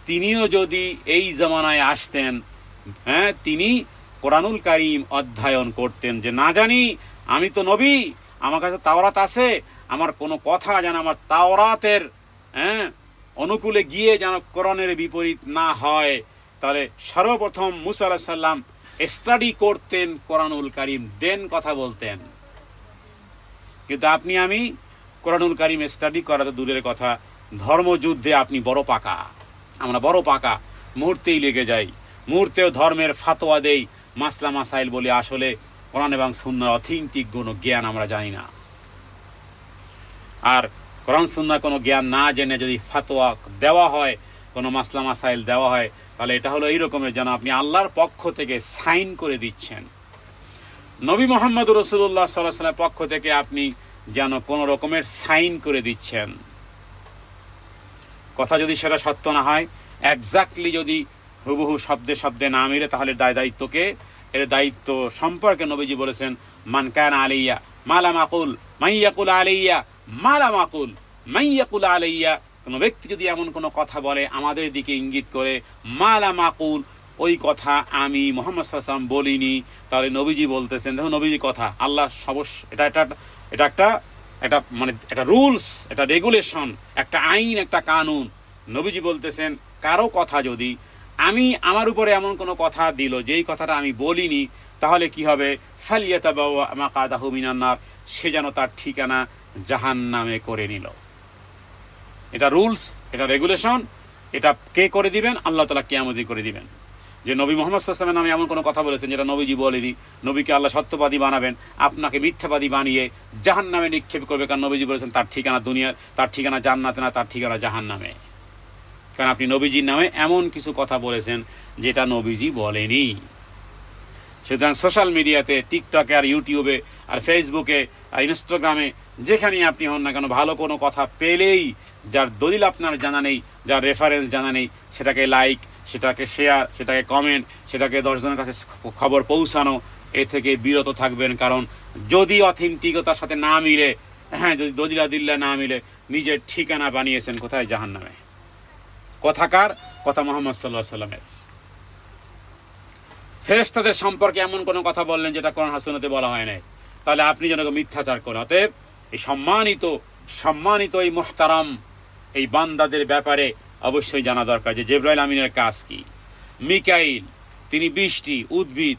তিনিও যদি এই জামানায় আসতেন, তিনি কোরআনুল কারীম অধ্যয়ন করতেন, যে না জানি আমি তো নবী, আমার কাছে তাওরাত আছে, আমার কোনো কথা যেন আমার তাওরাতের অনুকূলে গিয়ে যেন কোরআনের বিপরীত না হয়। তাহলে সর্বপ্রথম মুসা আলাইহিস সালাম স্টাডি করতেন কোরআনুল কারীম, দেন কথা বলতেন। কিন্তু আপনি আমি কোরআনুল কারীম স্টাডি করা তো দূরের কথা, ধর্মযুদ্ধে আপনি বড় পাকা, আমরা বড় পাকা, মুহূর্তেই লেগে যাই, মুহূর্তেও ধর্মের ফাতোয়া দেই, মাসলা মাসাইল বলি, আসলে কোরআন এবং সুন্নাহর অথেন্টিক কোনো জ্ঞান আমরা জানি না। আর কোরআন সুন্নাহর কোনো জ্ঞান না জেনে যদি ফাতোয়া দেওয়া হয়, কোনো মাসলা মাসাইল দেওয়া হয়, তাহলে এটা হলো এই রকমের যেন আপনি আল্লাহর পক্ষ থেকে সাইন করে দিচ্ছেন, নবী মুহাম্মদ রাসূলুল্লাহ সাল্লাল্লাহু আলাইহি ওয়াসাল্লামের পক্ষ থেকে আপনি যেন কোনো রকমের সাইন করে দিচ্ছেন। কথা যদি সেটা সত্য না হয়, এক্স্যাক্টলি যদি হুবহু শব্দে না মিলে, তাহলে এর দায়িত্ব সম্পর্কে নবীজি বলেছেন, মান কানা আলাইয়া মালাম আকুল মাইয়াকুল আলাইয়া মালাম আকুল মাইয়াকুল আলাইয়া। কোনো ব্যক্তি যদি এমন কোনো কথা বলে আমাদের দিকে ইঙ্গিত করে, মালাম আকুল, ওই কথা আমি মুহাম্মদ সাল্লাল্লাহু আলাইহি ওয়াসাল্লাম বলিনি, তাহলে নবীজি বলতেছেন, দেখুন নবীজি কথা, আল্লাহ এটা মানে একটা রুলস, একটা রেগুলেশন, একটা আইন, একটা কানুন। নবীজি বলতেছেন, কারো কথা যদি আমার উপরে এমন কোনো কথা দিল যেই কথাটা আমি বলিনি, তাহলে কি হবে? ফালিয়াতাবাওয়া মাকাদাহু মিনান নার, সে যেন তার ঠিকানা জাহান্নামে করে নিল। এটা রুলস, এটা রেগুলেশন। এটা কে করে দিবেন? আল্লাহ তাআলা কিয়ামতে করে দিবেন। যে নবী মুহাম্মদ সাল্লাল্লাহু আলাইহি ওয়াসাল্লামের নামে এমন কোনো কথা বলেছেন যেটা নবীজি বলেনি, নবীকে আল্লাহ সত্যবাদী বানাবেন, আপনাকে মিথ্যাবাদী বানিয়ে জাহান্নামে নিক্ষেপ করবে। কারণ নবীজি বলেছেন তার ঠিকানা তার ঠিকানা জান্নাতে না, তার ঠিকানা জাহান্নামে। কারণ আপনি নবীজির নামে এমন কিছু কথা বলেছেন যেটা নবীজি বলেনি। সুতরাং সোশ্যাল মিডিয়াতে, টিকটকে আর ইউটিউবে আর ফেসবুকে আর ইনস্টাগ্রামে, যেখানেই আপনি হন না কেন, ভালো কোনো কথা পেলেই, যার দলিল আপনার জানা নেই, যার রেফারেন্স জানা নেই, সেটাকে লাইক, সেটাকে শেয়ার, সেটাকে কমেন্ট, সেটাকে 10 জনের কাছে খবর পৌঁছানো, এ থেকে বিরত থাকবেন। কারণ যদি অথেন্টিকতার সাথে না মিলে, যদি দলিলাদিল্লা না মিলে, নিজের ঠিকানা বানিয়েছেন কোথায়? জাহান্নামে। কথাকার কথা মুহাম্মদ সাল্লাল্লাহু আলাইহি ওয়াসাল্লামের। ফেরেশতাদের সম্পর্কে এমন কোনো কথা বললেন যেটা কোরআন হাসনাতে বলা হয় নাই, তাহলে আপনি যেন মিথ্যাচার করেন। অতএব এই সম্মানিত এই মুহতারাম এই বান্দাদের ব্যাপারে অবশ্যই জানা দরকার যে জিবরাইল আমিনের কাজ কি। মিকাইল, তিনি বৃষ্টি, উদ্ভিদ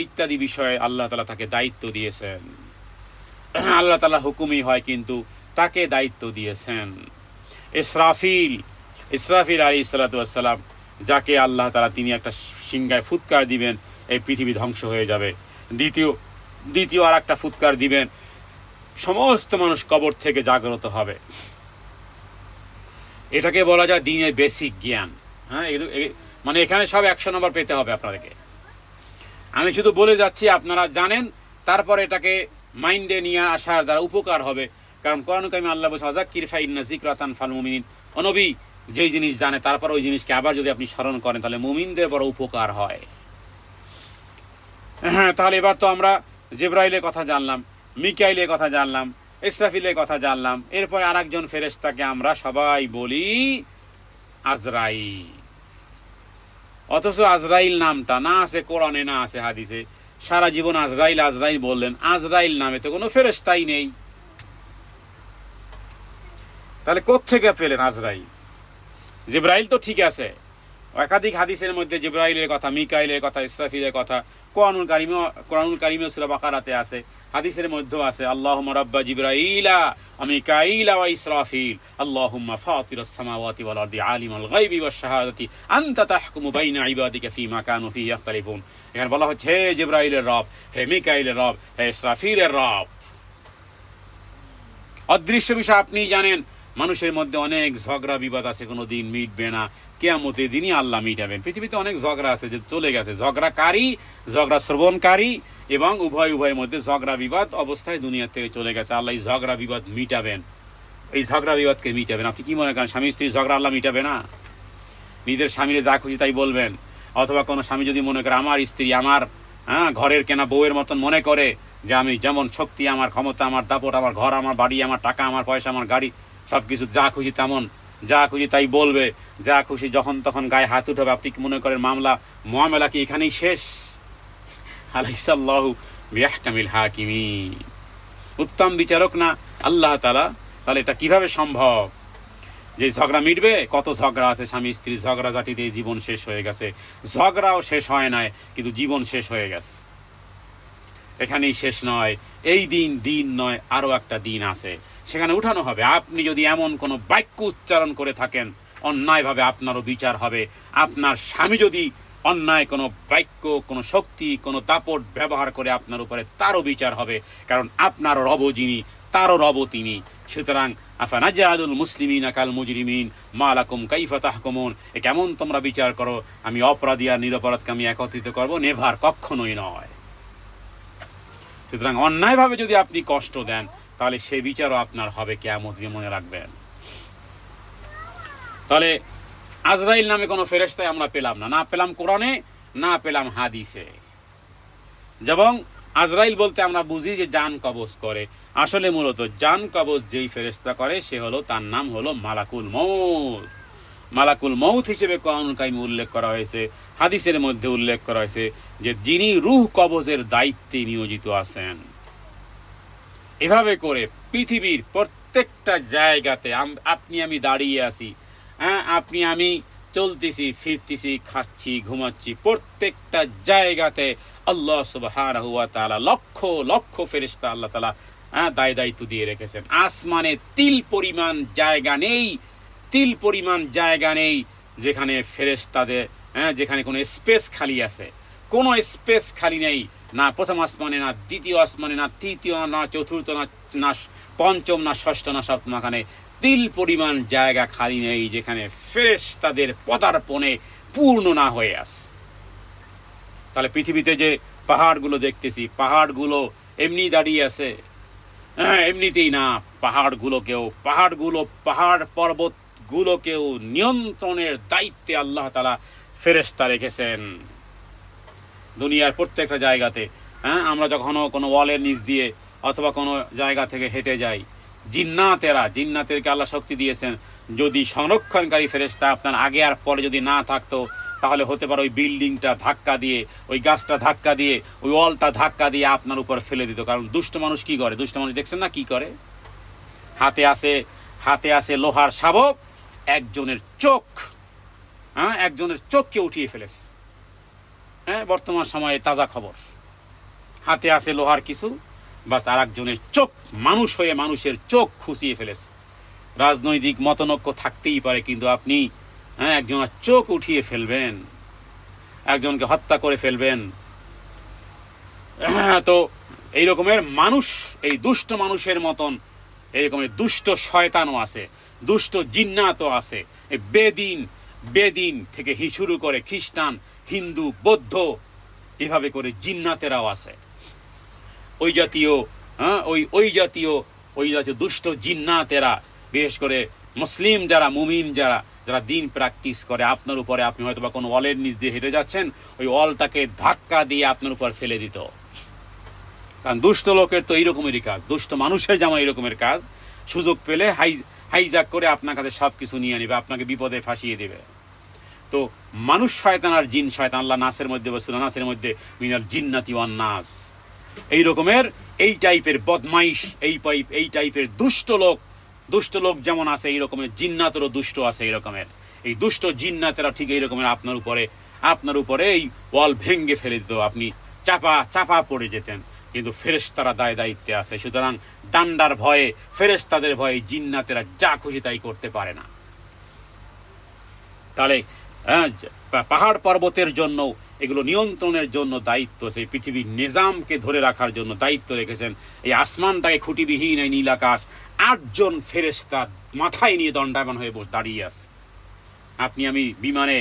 ইত্যাদি বিষয়ে আল্লাহ তাআলা তাকে দায়িত্ব দিয়েছেন। আল্লাহ তাআলা হুকুমই হয়, কিন্তু তাকে দায়িত্ব দিয়েছেন। ইসরাফিল, ইসরাফিল আলাইহিস সালাতু ওয়াস সালাম, যাকে আল্লাহ তাআলা তিনি একটা সিংহায় ফুৎকার দিবেন, এই পৃথিবী ধ্বংস হয়ে যাবে। দ্বিতীয় আর একটা ফুৎকার দিবেন, সমস্ত মানুষ কবর থেকে জাগ্রত হবে। এটাকে বলা যায় দ্বীনের বেসিক জ্ঞান। হ্যাঁ, মানে এখানে সব 100 নম্বর পেতে হবে আপনাদেরকে। আমি শুধু বলে যাচ্ছি, আপনারা জানেন, তারপর এটাকে মাইন্ডে নিয়ে আসার দ্বারা উপকার হবে। কারণ কোরআন কারিমে আল্লাহ বলেছেন ওয়াযাক্কির ফাইন্না যিকরা তানফাউল মুমিনিন। ও নবী, যেই জিনিস জানে তারপর ওই জিনিসকে আবার যদি আপনি স্মরণ করেন তাহলে মুমিনদের বড় উপকার হয়। হ্যাঁ, তাহলে এবার তো আমরা জিবরাইলের কথা জানলাম, মিকাইলের কথা জানলাম, ইসরাফিলের কথা জানলাম। এরপর আরেকজন ফেরেশতাকে আমরা সবাই বলি আজরাইল। অথচ আজরাইল নামটা না আছে কোরআনে, না আছে হাদিসে। সারা জীবন আজরাইল আজরাইল বললেন, আজরাইল নামে তো কোনো ফেরেশতাই নেই। তাহলে কোত্থেকে পেলেন আজরাইল? জিবরাইল তো ঠিক আছে, একাধিক হাদিসের মধ্যে জিবরাইলের কথা, মিকাইলের কথা, ইসরাফিলের কথা কোরআনুল কারিমে সূরা বাকারাতে আছে, হাদিসের মধ্যেও আছে। আল্লাহুম্মা রাব্বা জিবরাইলা ওয়া মিকাইলা ওয়া ইসরাফিল আল্লাহুম্মা ফাতিরাস সামাওয়াতি ওয়াল আরদি আলিমাল গায়বি ওয়াশ শাহাদাতি আনতা তাহকুমু বাইনা ইবাদিকা ফীমা কানু ফীহি ইখতালিফুন। এখানে বলা হচ্ছে, হে জিবরাইলের রব, হে মিকাইলের রব, হে ইসরাফিলের রব। অদৃশ্য বিষয় আপনি জানেন, মানুষের মধ্যে অনেক ঝগড়া বিবাদ আছে, কোনো দিন মিটবে না। কিয়ামতের দিনই আল্লাহ মিটাবেন। পৃথিবীতে অনেক ঝগড়া আছে যে চলে গেছে, ঝগড়াকারী, ঝগড়া শ্রবণকারী এবং উভয়ের মধ্যে ঝগড়া বিবাদ অবস্থায় দুনিয়া থেকে চলে গেছে। আল্লাহ এই ঝগড়া বিবাদ মিটাবেন, এই ঝগড়া বিবাদকে মিটাবেন। আপনি কি মনে করেন স্বামী স্ত্রীর ঝগড়া আল্লাহ মিটাবে না? নিজের স্বামীরে যা খুশি তাই বলবেন। অথবা কোনো স্বামী যদি মনে করে আমার স্ত্রী আমার ঘরের কেনা বউয়ের মতন মনে করে, যে আমি যেমন শক্তি, আমার ক্ষমতা, আমার দাপট, আমার ঘর, আমার বাড়ি, আমার টাকা, আমার পয়সা, আমার গাড়ি, সব কিছু যা খুশি তেমন, যা খুশি তাই বলবে, যা খুশি যখন তখন গায়ে হাত উঠাবে, আপনি কি মনে করেন মামলা মুআমালা কি এখানেই শেষ? আলাইসাল্লাহু বিআহকামিল হাকিমিন। উত্তম বিচারক না আল্লাহ তাআলা? তাহলে এটা কিভাবে সম্ভব যে ঝগড়া মিটবে? কত ঝগড়া আছে, স্বামী স্ত্রীর ঝগড়া জাতিতে জীবন শেষ হয়ে গেছে। ঝগড়াও শেষ হয় নাই, কিন্তু জীবন শেষ হয়ে গেছে। এখানেই শেষ নয়, এই দিন নয়, আরও একটা দিন আছে, সেখানে উঠানো হবে। আপনি যদি এমন কোনো বাক্য উচ্চারণ করে থাকেন অন্যায়ভাবে, আপনারও বিচার হবে। আপনার স্বামী যদি অন্যায় কোনো বাক্য, কোনো শক্তি, কোনো দাপট ব্যবহার করে আপনার উপরে, তারও বিচার হবে। কারণ আপনার রব যিনি, তারও রব তিনি। সুতরাং আফানাজআলুল মুসলিমিনা কাল মুজরিমিন মা লাকুম কাইফা তাহকুমুন। এ কেমন তোমরা বিচার করো? আমি অপরাধী আর নিরপরাধকে আমি একত্রিত করব? নেভার, কখনোই নয়। সুতরাং অন্যায়ভাবে যদি আপনি কষ্ট দেন, তাহলে সে বিচারও আপনার হবে কিয়ামত দিন, মনে রাখবেন। তাহলে আজরাইল নামে কোনো ফেরেশতাই আমরা পেলাম না, না পেলাম কোরআনে, না পেলাম হাদিসে। যেমন আজরাইল বলতে আমরা বুঝি যে জান কবজ করে। আসলে মূলত জান কবজ যেই ফেরেশতা করে, সে হলো, তার নাম হলো মালাকুল মউত। মালাকুল মউত হিসেবে কোরআনুল কারিমে উল্লেখ করা হয়েছে, হাদিসের মধ্যে উল্লেখ করা হয়েছে যে যিনি রূহ কবজের দায়িত্বে নিয়োজিত আছেন। এভাবে করে পৃথিবীর প্রত্যেকটা জায়গাতে আপনি আমি দাঁড়িয়ে আছি, আপনি আমি চলতেছি, ফিরতেছি, খাচ্ছি, ঘুমাচ্ছি, প্রত্যেকটা জায়গাতে আল্লাহ সুবহানাহু ওয়া তাআলা লক্ষ লক্ষ ফেরেশতা আল্লাহ তাআলা দায়িত্ব দিয়ে রেখেছেন। আসমানে তিল পরিমাণ জায়গা নেই যেখানে ফেরেশতাদের, যেখানে কোনো স্পেস খালি আছে। কোনো স্পেস খালি নেই, না প্রথম আসমানে, না দ্বিতীয় আসমানে, না তৃতীয়, না চতুর্থ, না পঞ্চম, না ষষ্ঠ, না সপ্তম। এখানে তিল পরিমাণ জায়গা খালি নেই যেখানে ফেরেশতাদের পদার্পণে পূর্ণ না হয়ে আসে। তাহলে পৃথিবীতে যে পাহাড়গুলো দেখতেছি, পাহাড়গুলো এমনি দাঁড়িয়ে আছে? এমনিতেই না। পাহাড় পর্বতগুলোকেও নিয়ন্ত্রণের দায়িত্বে আল্লাহ তাআলা ফেরেশতা রেখেছেন দুনিয়ার প্রত্যেকটা জায়গাতে। আমরা যখন কোনো ওয়ালের নিচ দিয়ে অথবা কোনো জায়গা থেকে হেঁটে যাই, জিন্নাতেরকে আল্লাহ শক্তি দিয়েছেন। যদি সংরক্ষণকারী ফেরেশতা আপনার আগে আর পরে যদি না থাকতো, তাহলে হতে পারে ওই বিল্ডিংটা ধাক্কা দিয়ে, ওই গাছটা ধাক্কা দিয়ে, ওই ওয়ালটা ধাক্কা দিয়ে আপনার উপর ফেলে দিত। কারণ দুষ্ট মানুষ কি করে? দুষ্ট মানুষ দেখছেন না কি করে? হাতে আসে লোহার শাবক, একজনের চোখকে উঠিয়ে ফেলেছে। বর্তমান সময়ে তাজা খবর, হাতে আসে লোহার কিছু, বাস আর একজনের চোখ, মানুষ হয়ে মানুষের চোখ খুঁচিয়ে ফেলেছে। রাজনৈতিক মতনৈক্য থাকতেই পারে, কিন্তু আপনি হ্যাঁ, একজনের চোখ উঠিয়ে ফেলবেন, একজনকে হত্যা করে ফেলবেন। তো এই রকমের মানুষ, এই দুষ্ট মানুষের মতন এই রকমের দুষ্ট শয়তানও আছে, দুষ্ট জিন্নাতও আছে। এই বেদিন থেকে শুরু করে খ্রিস্টান, হিন্দু, বৌদ্ধ, এভাবে করে জিন্নাতেরাও আছে। ওই জাতীয় দুষ্ট জিন্নাতেরা, বিশেষ করে মুসলিম যারা, মুমিন যারা দিন প্র্যাকটিস করে, আপনার উপরে, আপনি হয়তো বা কোনো ওয়ালের নিচ দিয়ে হেঁটে যাচ্ছেন, ওই ওয়ালটাকে ধাক্কা দিয়ে আপনার উপর ফেলে দিত। কারণ দুষ্ট লোকের তো এইরকমেরই কাজ, দুষ্ট মানুষের যেমন এইরকমের কাজ, সুযোগ পেলে হাইজ্যাক করে আপনার কাছে সব কিছু নিয়ে নেবে, আপনাকে বিপদে ফাঁসিয়ে দেবে। তো মানুষ শয়তান আর জিন শয়তান, আল্লাহ নাসের মধ্যে বা সূরা নাসের মধ্যে মিনাল জিন্নাতি ওয়ান নাস, এই রকমের এই টাইপের বদমাইশ, এই টাইপের দুষ্ট লোক যেমন আছে, এই রকমের জিন্নাতেরও দুষ্ট আছে। এই রকমের এই দুষ্ট জিন্নাতেরা ঠিক এই রকমের আপনার উপরে এই ওয়াল ভেঙ্গে ফেলে দিত, আপনি চাপা পড়ে যেতেন। কিন্তু ফেরেশতারা দায়িত্বে আছে। সুতরাং ডান্ডার ভয়ে, ফেরেশতাদের ভয়ে জিন্নাতেরা যা খুশি তাই করতে পারে না। তাহলে পাহাড় পর্বতের জন্য, এগুলো নিয়ন্ত্রণের জন্য দায়িত্ব, সেই পৃথিবীর নিজামকে ধরে রাখার জন্য দায়িত্ব রেখেছেন। এই আসমানটাকে খুঁটিবিহীন এই নীল আকাশ 8 জন ফেরেশতা মাথায় নিয়ে দণ্ডায়মান হয়ে দাঁড়িয়ে আছে। আপনি আমি বিমানে,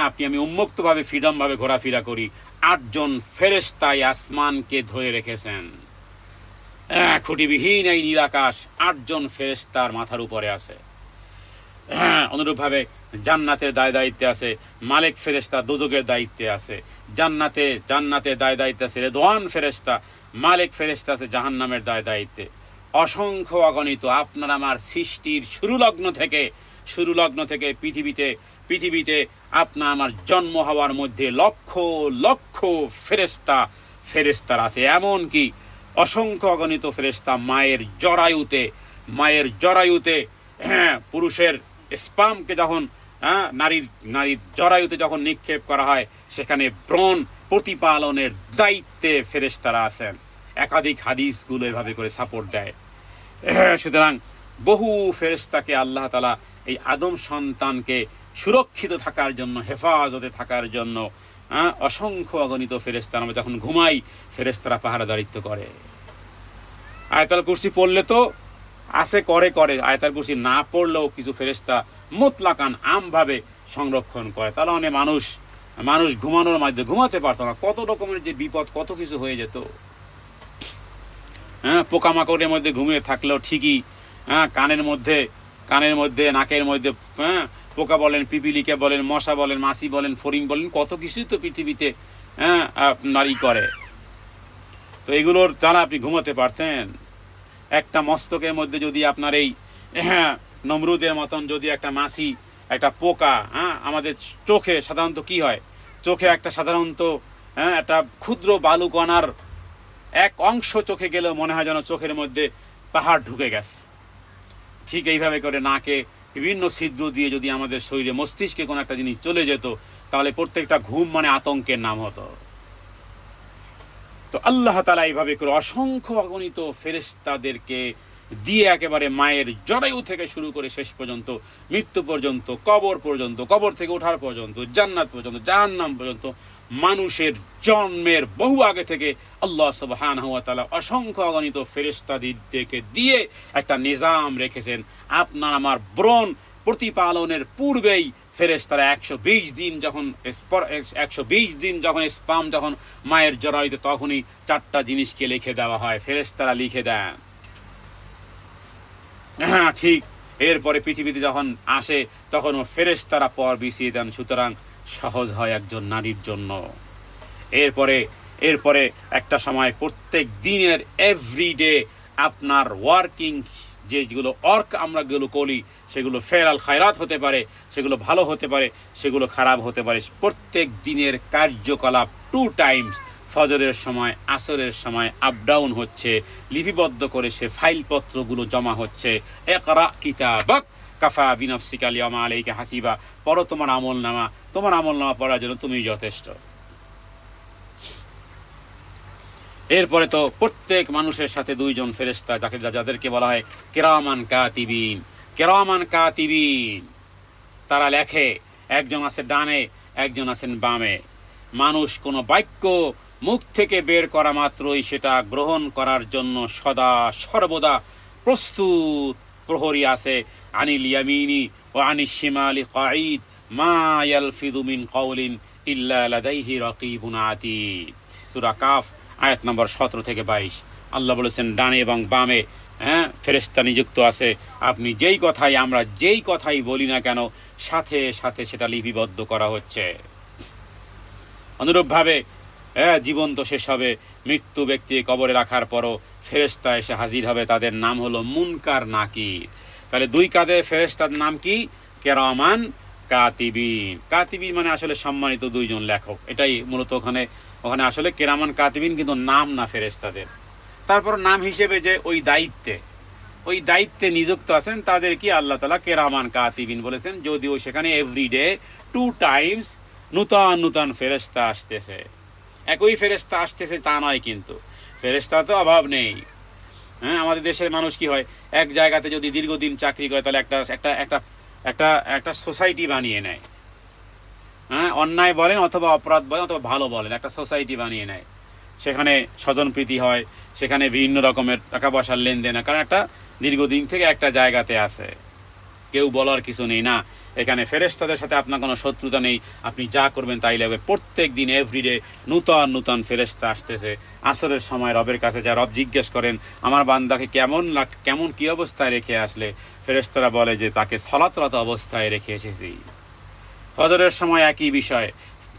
আপনি আমি উন্মুক্তভাবে, ফ্রিডমভাবে ঘোরাফেরা করি, 8 জন ফেরেশতাই আসমানকে ধরে রেখেছেন। খুঁটিবিহীন এই নীল আকাশ 8 জন ফেরেশতার মাথার উপরে আছে। অনুরূপভাবে জান্নাতের দায়িত্বে আছে মালিক ফেরেশতা, দোজখের দায়িত্বে আছে জান্নাতের দায়িত্বে আছে রেদওয়ান ফেরেশতা, মালিক ফেরেশতা আছে জাহান্নামের দায়িত্বে। অসংখ্য অগণিত আপনার আমার সৃষ্টির শুরু লগ্ন থেকে পৃথিবীতে আপনার আমার জন্ম হওয়ার মধ্যে লক্ষ লক্ষ ফেরেশতার আছে। এমন কি অসংখ্য অগণিত ফেরেশতা মায়ের জরায়ুতে পুরুষের স্পামকে যখন নারীর জরায়ুতে যখন নিক্ষেপ করা হয়, সেখানে ব্রণ প্রতিপালনের দায়িত্বে ফেরেশতারা আছেন। একাধিক হাদিসগুলো এভাবে করে সাপোর্ট দেয়। সুতরাং বহু ফেরেশতাকে আল্লাহ তাআলা এই আদম সন্তানকে সুরক্ষিত থাকার জন্য, হেফাজতে থাকার জন্য অসংখ্য অগণিত ফেরেশতা, আমরা যখন ঘুমাই ফেরেশতারা পাহারাদারিত্ব করে। আয়াতুল কুরসি পড়লে তো আছে করে আয়াতুল কুরসি না পড়লেও কিছু ফেরেশতা মুতলাকান আমভাবে সংরক্ষণ করে। তাহলে অনেক মানুষ ঘুমানোর মধ্যে ঘুমাতে পারতো না, কত রকমের যে বিপদ, কত কিছু হয়ে যেত। পোকামাকড়ের মধ্যে ঘুমিয়ে থাকলেও ঠিকই কানের মধ্যে নাকের মধ্যে পোকা বলেন, পিপিলিকে বলেন, মশা বলেন, মাছি বলেন, ফড়িং বলেন, কত কিছুই তো পৃথিবীতে নারী করে। তো এগুলোর দ্বারা আপনি ঘুমাতে পারতেন। একটা মস্তকের মধ্যে যদি আপনার এই নমরুদের মতন যদি একটা মাছি, একটা পোকা, আমাদের চোখে সাধারণত কি হয়, চোখে একটা সাধারণত একটা ক্ষুদ্র বালুকণার এক অংশ চোখে গেলেও মনে হয় যেন চোখের মধ্যে পাহাড় ঢুকে গেছে। ঠিক এইভাবে করে নাকে বিভিন্ন ছিদ্র দিয়ে যদি আমাদের শরীরে, মস্তিষ্কে কোনো একটা জিনিস চলে যেত, তাহলে প্রত্যেকটা ঘুম মানে আতঙ্কের নাম হতো। তো আল্লাহ তাআলা এইভাবে করে অসংখ্য অগণিত ফেরেশতাদেরকে দিয়ে একেবারে মায়ের জরায়ু থেকে শুরু করে শেষ পর্যন্ত, মৃত্যু পর্যন্ত, কবর থেকে ওঠার পর্যন্ত, জান্নাত পর্যন্ত, জাহান্নাম পর্যন্ত, মানুষের জন্মের বহু আগে থেকে আল্লাহ সুবহানাহু ওয়া তাআলা অসংখ্য অগণিত ফেরেশতাদেরকে দিয়ে একটা নিজাম রেখেছেন। আপনার আমার ব্রণ প্রতিপালনের পূর্বেই ফেরেশতারা 120 দিন যখন স্পাম যখন মায়ের জরায়ুতে, তখনই 4টা জিনিসকে লিখে দেওয়া হয়, ফেরেশতারা লিখে দেন। ঠিক এরপরে পৃথিবীতে যখন আসে তখনও ফেরেশতারা পর বিছিয়ে দেন। সুতরাং সহজ হয় একজন নারীর জন্য। এরপরে একটা সময় প্রত্যেক দিনের এভরিডে আপনার ওয়ার্কিং যেগুলো আমরা যেগুলো করি, সেগুলো ফেরাল খায়রাত হতে পারে, সেগুলো ভালো হতে পারে, সেগুলো খারাপ হতে পারে। প্রত্যেক দিনের কার্যকলাপ 2 টাইমস, ফজরের সময়, আসরের সময় আপ ডাউন হচ্ছে, লিপিবদ্ধ করে সে ফাইলপত্রগুলো জমা হচ্ছে। ইকরা কিতাবাক কাফা বিনাফসিকা আল ইয়াওমা আলাইকা হাসিবা, পড়ো তোমার আমলনামা পড়ার জন্য তুমি যথেষ্ট। এরপরে তো প্রত্যেক মানুষের সাথে 2 জন ফেরেশতা, যাদেরকে বলা হয় কিরামান কাতিবিন। তারা লেখে একজন আছে ডানে, একজন আছেন বামে। মানুষ কোনো বাক্য মুখ থেকে বের করা মাত্রই সেটা গ্রহণ করার জন্য সদা সর্বদা প্রস্তুত প্রহরী আছে। আনিল ইয়ামিনি ও আনিশ শিমালি কাঈদ মা ইয়ালফিযু মিন কাওলিন ইল্লা লাদাইহি রাকিবুন আতীদ। সূরা কাফ আয়াত নম্বর 17 থেকে 22। আল্লাহ বলেছেন ডানে এবং বামে ফেরেশতা নিযুক্ত আছে। আপনি আমরা যেই কথাই বলি না কেন সাথে সাথে সেটা লিপিবদ্ধ করা হচ্ছে। অনুরূপভাবে জীবন তো শেষ হবে, মৃত্যু ব্যক্তি কবরে রাখার পরও ফেরেশতা এসে হাজির হবে, তাদের নাম হলো মুনকার নাকির। তাহলে দুই কাঁধে ফেরেশতার নাম কি? কেরামান কাতিবিন। কাতিবিন মানে আসলে সম্মানিত দুইজন লেখক, এটাই মূলত ওখানে আসলে কেরামান কাতিবিন, কিন্তু নাম না ফেরেশতাদের। তারপর নাম হিসেবে যে ওই দায়িত্বে নিযুক্ত আছেন তাদের কি আল্লাহ তাআলা কেরামান কাতিবিন বলেছেন, যদিও সেখানে এভরিডে 2 টাইমস নূতন ফেরেশতা আসতেছে। একই ফেরেশতা আসতেছে তা নয়, কিন্তু ফেরেশতা তো অভাব নেই। আমাদের দেশের মানুষ কি হয়, এক জায়গাতে যদি দীর্ঘদিন চাকরি করে তাহলে একটা সোসাইটি বানিয়ে নেয়। অন্যায় বলেন অথবা অপরাধ বলেন অথবা ভালো বলেন, একটা সোসাইটি বানিয়ে নেয়। সেখানে স্বজনপ্রীতি হয়, সেখানে বিভিন্ন রকমের টাকা পয়সার লেনদেন, কারণ একটা দীর্ঘদিন থেকে একটা জায়গাতে আছে, কেউ বলার কিছু নেই। না, এখানে ফেরেশতাদের সাথে আপনার কোনো শত্রুতা নেই, আপনি যা করবেন তাই লাগবে। প্রত্যেক দিন এভরিডে নূতন ফেরেশতা আসতেছে। আসরের সময় রবের কাছে যা রব জিজ্ঞেস করেন আমার বান্দাকে কেমন কি অবস্থায় রেখে আসলে, ফেরেশতারা বলে যে তাকে সালাতরত অবস্থায় রেখে এসেছি। ফজরের সময় একই বিষয়,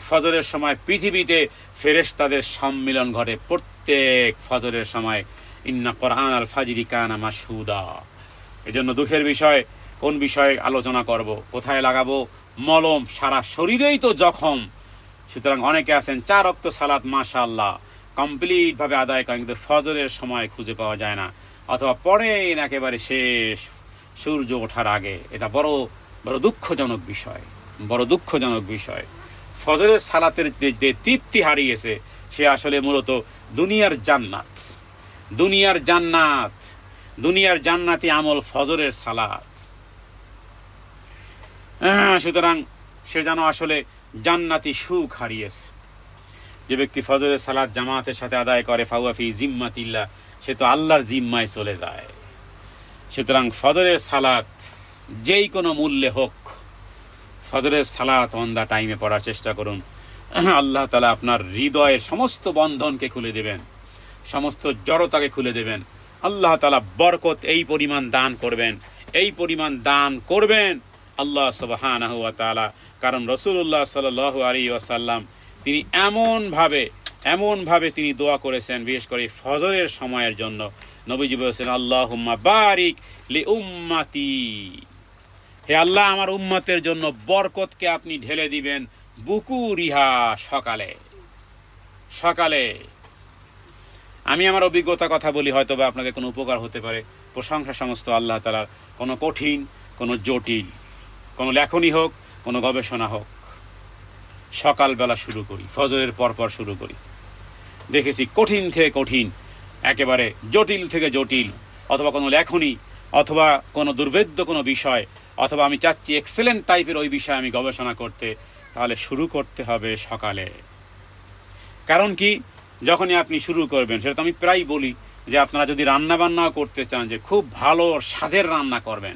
ফজরের সময় পৃথিবীতে ফেরেশতাদের সম্মিলন ঘটে প্রত্যেক ফজরের সময়। ইন্না কোরআন আল ফাজরি কানা মাশহুদা। এজন্য দুঃখের বিষয়, কোন বিষয়ে আলোচনা করব, কোথায় লাগাবো মলম, সারা শরীরেই তো জখম। সুতরাং অনেকে আছেন 4 ওয়াক্ত সালাত মাশাআল্লাহ কমপ্লিটভাবে আদায় করেন, কিন্তু ফজরের সময় খুঁজে পাওয়া যায় না, অথবা পড়েন একেবারে শেষ সূর্য ওঠার আগে। এটা বড় দুঃখজনক বিষয়। ফজরের সালাতের যে তৃপ্তি হারিয়েছে সে আসলে মূলত দুনিয়ার জান্নাতি আমল ফজরের সালাত। সুতরাং সে যেন আসলে জান্নাতি সুখ হারিয়েছে। যে ব্যক্তি ফজরের সালাত জামাতের সাথে আদায় করে ফাহুয়া ফি জিম্মাতিল্লাহ, সে তো আল্লাহর জিম্মায় চলে যায়। সুতরাং ফজরের সালাত যেই কোনো মূল্যে হোক, ফজরের সালাত অন দা টাইমে পড়ার চেষ্টা করুন। আল্লাহ তাআলা আপনার হৃদয়ের সমস্ত বন্ধনকে খুলে দেবেন, সমস্ত জড়তাকে খুলে দেবেন। আল্লাহ তাআলা বরকত এই পরিমাণ দান করবেন আল্লাহ সুবহানাহু ওয়া তাআলা। কারণ রাসূলুল্লাহ সাল্লাল্লাহু আলাইহি ওয়াসাল্লাম তিনি এমনভাবে তিনি দোয়া করেছেন, বিশেষ করে ফজরের সময়ের জন্য। নবীজি বলেছেন আল্লাহুম্মা বারিক লি উম্মতি, হে আল্লাহ আমার উম্মতের জন্য বরকতকে আপনি ঢেলে দিবেন বুকুরিহা, সকালে। আমি আমার অভিজ্ঞতা কথা বলি, হয়তো বা আপনাদের কোনো উপকার হতে পারে। প্রশংসা সমস্ত আল্লাহ তাআলার। কোনো কঠিন, কোনো জটিল, কোনো লেখনী হোক, কোনো গবেষণা হোক, সকালবেলা শুরু করি, ফজরের পরপর শুরু করি। দেখেছি কঠিন থেকে কঠিন, একেবারে জটিল থেকে জটিল, অথবা কোনো লেখনী, অথবা কোনো দুর্ভেদ্য কোনো বিষয়, অথবা আমি চাচ্ছি এক্সেলেন্ট টাইপের ওই বিষয়ে আমি গবেষণা করতে, তাহলে শুরু করতে হবে সকালে। কারণ কি, যখনই আপনি শুরু করবেন, সেটা তো আমি প্রায় বলি যে আপনারা যদি রান্নাবান্নাও করতে চান, যে খুব ভালো স্বাদের রান্না করবেন,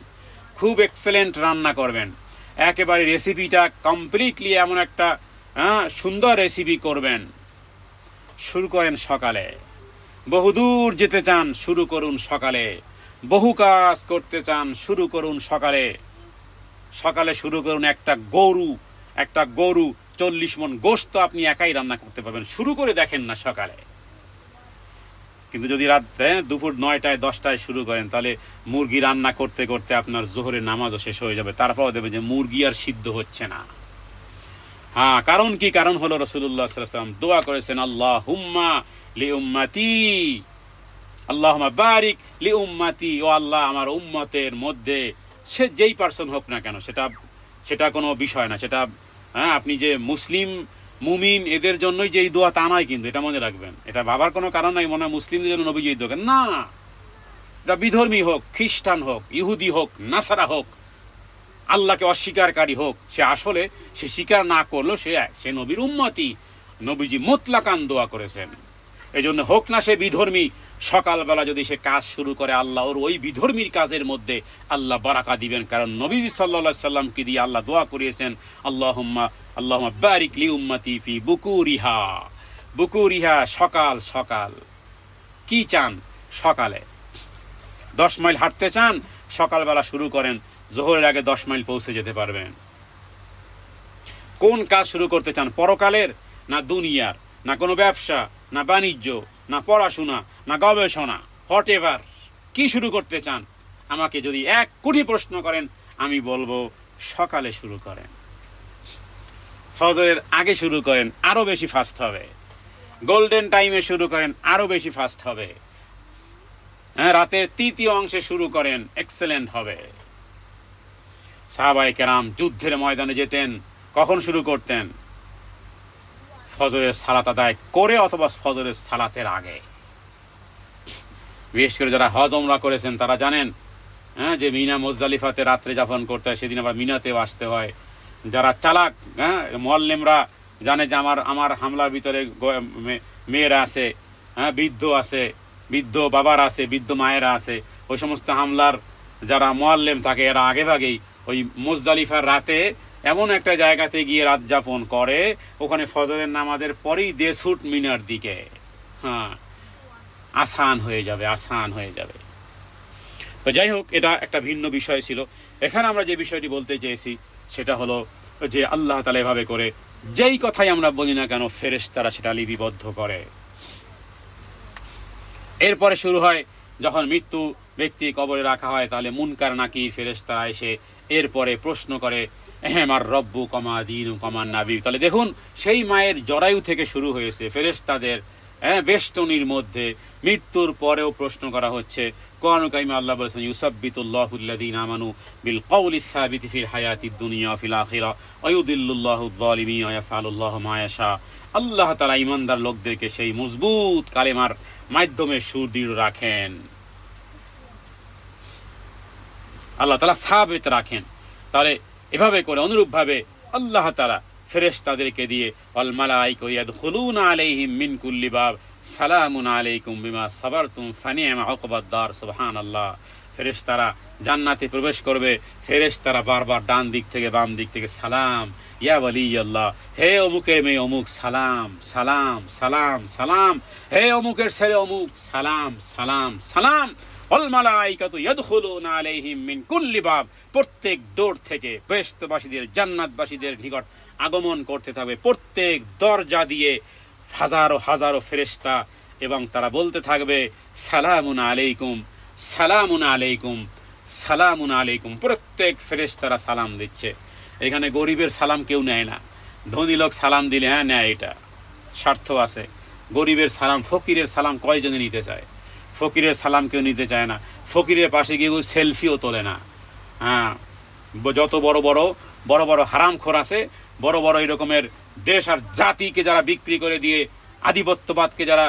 খুব এক্সেলেন্ট রান্না করবেন, একেবারে রেসিপিটা কমপ্লিটলি এমন একটা সুন্দর রেসিপি করবেন, শুরু করেন সকালে। বহুদূর যেতে চান, শুরু করুন সকালে। বহু কাজ করতে চান, শুরু করুন সকালে। শুরু করুন একটা গরু 40 মণ গোশত আপনি একাই রান্না করতে পারবেন, শুরু করে দেখেন না সকালে। কিন্তু যদি দুপুর 9টায় 10টায় শুরু করেন, তাহলে মুরগি রান্না করতে করতে আপনার জোহরের নামাজও শেষ হয়ে যাবে, তারপর দেবে যে মুরগি আর সিদ্ধ হচ্ছে না। কারণ কি? কারণ হলো রাসূলুল্লাহ সাল্লাল্লাহু আলাইহি ওয়াসাল্লাম দোয়া করেছেন আল্লাহুম্মা লি উম্মতি, আল্লাহুম্মা বারিক লি উম্মতি, ও আল্লাহ আমার উম্মতের মধ্যে সে যেই পার্সন হোক না কেন, সেটা কোনো বিষয় না। সেটা আপনি যে মুসলিম মুমিন এদের জন্যই যে এই দোয়া তা নয়, কিন্তু এটা মনে রাখবেন। এটা ভাবার কোনো কারণ নাই মনে হয় মুসলিমদের জন্য নবীজি এই দোয়া, না। এটা বিধর্মী হোক, খ্রিস্টান হোক, ইহুদি হোক, নাসারা হোক, আল্লাহকে অস্বীকারী হোক, সে আসলে সে স্বীকার না করলো সে নবীর উম্মতি। নবীজি মুতলাকান দোয়া করেছেন। এই জন্য হোক না সে বিধর্মী, সকালবেলা যদি সে কাজ শুরু করে আল্লাহ ওর ওই বিধর্মীর কাজের মধ্যে আল্লাহ বারাকা দিবেন। কারণ নবীজি সাল্লাল্লাহু আলাইহি সাল্লামকে দিয়ে আল্লাহ দোয়া করিয়েছেন, আল্লাহুম্মা বারিক লি উম্মতি ফি বুকুরিহা, সকাল সকাল। কি চান? সকালে 10 মাইল হাঁটতে চান, সকালবেলা শুরু করেন, জোহরের আগে 10 মাইল পৌঁছে যেতে পারবেন। কোন কাজ শুরু করতে চান? পরকালের না দুনিয়ার? না কোনো ব্যবসা, না বাণিজ্য, না পড়াশোনা, না গবেষণা, হোয়াট এভার কি শুরু করতে চান? আমাকে যদি 1 কোটি প্রশ্ন করেন, আমি বলবো সকালে শুরু করেন, ফজরের আগে শুরু করেন, আরো বেশি ফাস্ট হবে। গোল্ডেন টাইমে শুরু করেন, আরো বেশি ফাস্ট হবে। হ্যাঁ, রাতের 3য় অংশে শুরু করেন, এক্সেলেন্ট হবে। সাহাবায়ে কেরাম যুদ্ধের ময়দানে যেতেন, কখন শুরু করতেন? ফজরের সালাত আদায় করে অথবা ফজরের সালাতের আগে। বিশেষ করে যারা হজ ওমরা করেছেন তারা জানেন, হ্যাঁ, যে মিনা মুজদালিফাতে রাত্রে যাপন করতে হয়, সেদিন আবার মিনাতেও আসতে হয়। যারা চালাক, হ্যাঁ, মুআল্লিমরা জানে যে আমার হামলার ভিতরে মেয়েরা আছে, হ্যাঁ, বৃদ্ধ আছে, বৃদ্ধ বাবার আছে, বৃদ্ধ মায়েরা আছে। ওই সমস্ত হামলার যারা মুআল্লিম থাকে এরা আগেভাগেই ওই মুজদালিফার রাতে এমন একটা জায়গাতে গিয়ে রাত যাপন করে, ওখানে ফজরের নামাজের পরেই দেশুট মিনার দিকে। হ্যাঁ, আসান হয়ে যাবে, আসান হয়ে যাবে। তো যাই হোক, এটা একটা ভিন্ন বিষয় ছিল। এখানে আমরা যে বিষয়টি বলতে চেয়েছি সেটা হলো যে আল্লাহ তাআলা এভাবে করে যেই কথাই আমরা বলি না কেন ফেরেশতারা সেটা লিপিবদ্ধ করে। এরপরে শুরু হয় যখন মৃত্যু ব্যক্তি কবরে রাখা হয়, তাহলে মুনকার নাকির ফেরেশতারা এসে এরপরে প্রশ্ন করে, আমার রব্বু কমা দিন কমা নাবি। তাহলে দেখুন, সেই মায়ের জরায়ু থেকে শুরু হয়েছে ফেরেশতাদের বেষ্টনীর মধ্যে মৃত্যুর পরেও প্রশ্ন করা হচ্ছে। কোরআন কারিমে আল্লাহ বলেছেন, ইউসাব্বিতুল্লাহুল্লাযীনা আমানু বিল কওলিস সাবিতি ফিল হায়াতিদ দুনিয়া ফিল আখিরা ওয়া ইউদিল্লুল্লাহুয যালিমিন ওয়া ইয়াফআলুল্লাহু মা ইয়াশা। আল্লাহ তাআলা ঈমানদার লোকদেরকে সেই মজবুত কালেমার মাধ্যমে সুদৃঢ় রাখেন, আল্লাহ তাআলা সাবিত রাখেন। তাহলে এভাবে করে অনুরূপভাবে আল্লাহ তাআলা ফেরেশতাদেরকে দিয়ে ওয়াল মালাইকা ইয়াদখুলুনা আলাইহিম মিন কুল্লি বাব সালামুন আলাইকুম বিমা সাবারতুম ফানি'মা উকবাদ দার। সুবহানাল্লাহ। ফেরেশতারা জান্নাতে প্রবেশ করবে, ফেরেশতারা বারবার ডান দিক থেকে বাম দিক থেকে সালাম, ইয়া ওয়ালিয়াল্লাহ, হে অমুকের মেয়ে অমুক, সালাম সালাম সালাম সালাম, হে অমুকের ছেলে অমুক, সালাম সালাম সালাম। ওয়াল মালাইকাতু ইয়াদখুলুনা আলাইহিম মিন কুল্লি বাব, প্রত্যেক ডোর থেকে বেহেশতবাসীদের, জান্নাতবাসীদের নিকট আগমন করতে থাকবে, প্রত্যেক দরজা দিয়ে হাজারো হাজারো ফেরেশতা, এবং তারা বলতে থাকবে সালামুন আলাইকুম সালামুন আলাইকুম সালামুন আলাইকুম। প্রত্যেক ফেরেশতারা সালাম দিচ্ছে। এখানে গরিবের সালাম কেউ নেয় না। ধনী লোক সালাম দিলে হ্যাঁ নেয়, এটা স্বার্থ আছে। গরিবের সালাম, ফকিরের সালাম কয়জনে নিতে চায়? ফকিরের সালাম কেউ নিতে চায় না। ফকিরের পাশে গিয়ে সেলফিও তোলে না। হ্যাঁ, যত বড় বড় হারামখোর আছে, বড় বড় এই রকমের দেশ আর জাতিকে যারা বিক্রি করে দিয়ে আধিপত্যবাদকে যারা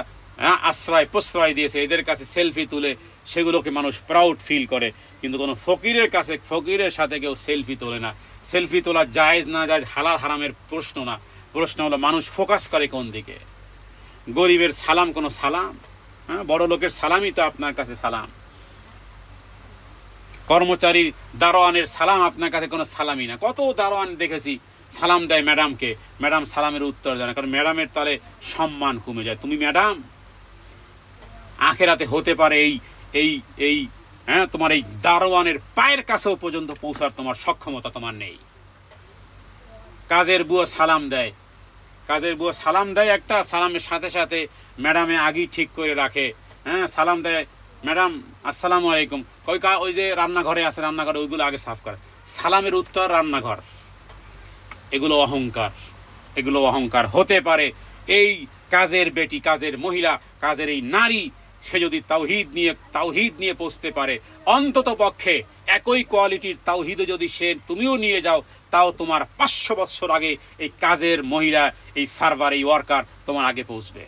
আশ্রয় প্রশ্রয় দিয়েছে, এদের কাছে সেলফি তুলে সেগুলোকে মানুষ প্রাউড ফিল করে। কিন্তু কোনো ফকিরের কাছে, ফকিরের সাথে কেউ সেলফি তোলে না। সেলফি তোলা জায়েজ না জায়েজ হালাল হারামের প্রশ্ন না, প্রশ্ন হলো মানুষ ফোকাস করে কোন দিকে। গরিবের সালাম কোনো সালাম? হ্যাঁ, বড় লোকের সালামই তো আপনার কাছে সালাম। কর্মচারীর দারোয়ানের সালাম আপনার কাছে কোনো সালামই না। কত দারোয়ান দেখেছি সালাম দেয় ম্যাডামকে, ম্যাডাম সালামের উত্তর দেয় না, কারণ ম্যাডামের তাহলে সম্মান কমে যায়। তুমি ম্যাডাম, আখেরাতে হতে পারে এই হ্যাঁ, তোমার এই দারোয়ানের পায়ের কাছেও পর্যন্ত পৌঁছার তোমার সক্ষমতা তোমার নেই। কাজের বুয়া সালাম দেয়, কাজের বুয়া সালাম দেয় একটা, সালামের সাথে সাথে ম্যাডামে আগেই ঠিক করে রাখে। হ্যাঁ, সালাম দেয়, ম্যাডাম আসসালামু আলাইকুম, ওই যে রান্নাঘরে আছে, রান্নাঘরে ওইগুলো আগে সাফ করে। সালামের উত্তর রান্নাঘর। এগুলো অহংকার, এগুলো অহংকার। হতে পারে এই কাজের বেটি, কাজের মহিলা, কাজের এই নারী, সে যদি তাওহীদ নিয়ে পৌঁছতে পারে, অন্তত পক্ষে একই কোয়ালিটির তাওহীদও যদি তুমিও নিয়ে যাও, তাও তোমার 500 বছর আগে এই কাজের মহিলা, এই সার্ভার, এই ওয়ার্কার তোমার আগে পৌঁছবে।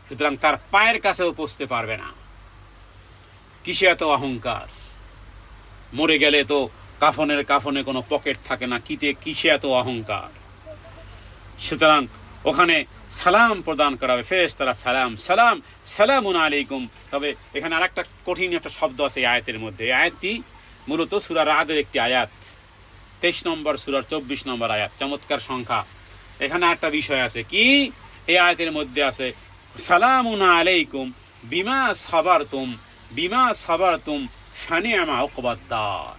সুতরাং তার পায়ের কাছেও পৌঁছতে পারবে না। কিসে এত অহংকার? মরে গেলে তো কাফনে কোনো পকেট থাকে না, কিসে এত অহংকার। সুতরাং ওখানে সালাম প্রদান করা হবে, ফেরেশতারা সালাম সালাম সালামুন আলাইকুম। তবে এখানে আরেকটা কঠিন একটা শব্দ আছে এই আয়াতের মধ্যে। এই আয়াতটি মূলত সূরা রাদের একটি আয়াত, 23 নম্বর সূরার 24 নম্বর আয়াত, চমৎকার সংখ্যা। এখানে একটা বিষয় আছে কি, এই আয়াতের মধ্যে আছে সালামুন আলাইকুম বিমা সাবারতুম ফানিআমা উকবাদ্দার।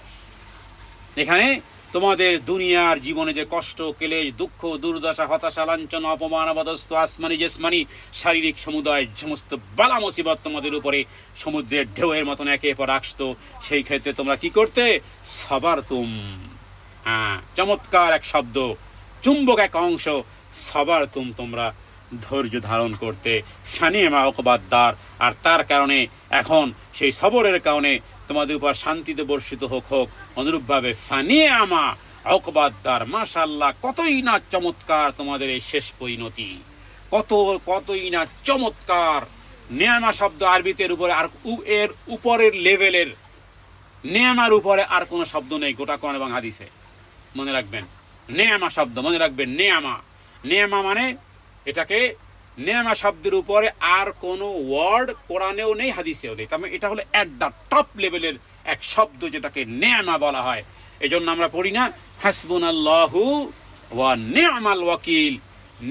এখানে তোমাদের দুনিয়ার জীবনে যে কষ্ট, ক্লেশ, দুঃখ, দুর্দশা, হতাশা, লাঞ্ছনা, অপমান, অপদস্থ, আসমানি জেসমানি শারীরিক সমুদায় সমস্ত বালা মুসিবত তোমাদের উপরে সমুদ্রের ঢেউয়ের মতন একে পর আসতো, সেই ক্ষেত্রে তোমরা কি করতে? সাবারতুম। হ্যাঁ, চমৎকার এক শব্দ, চুম্বক এক অংশ, সাবারতুম, তোমরা ধৈর্য ধারণ করতে। ফানিআমা উকবাদ্দার, আর তার কারণে এখন সেই সবরের কারণে তোমাদের উপর শান্তিতে বর্ষিত হোক। অনুরূপভাবে ফানিআমা উকবাদ্দার, মাশাআল্লাহ, কতই না চমৎকার তোমাদের এই শেষ পরিণতি, কতই না চমৎকার। নেয়ামা শব্দ আরবিতের উপরে আর এর উপরের লেভেলের নেয়ামার উপরে আর কোনো শব্দ নেই গোটা কোরআন এবং হাদিসে। মনে রাখবেন নেয়ামা শব্দ, মনে রাখবেন নেয়ামা মানে এটাকে, নেয়ামা শব্দের উপরে আর কোনো ওয়ার্ড কোরআনেও নেই, হাদিসেও নেই। তার মানে এটা হলো অ্যাট দ্য টপ লেভেলের এক শব্দ, যেটাকে নেয়ামা বলা হয়। এই জন্য আমরা পড়ি না হাসবুনাল্লাহু ওয়া নি'মাল ওয়াকিল,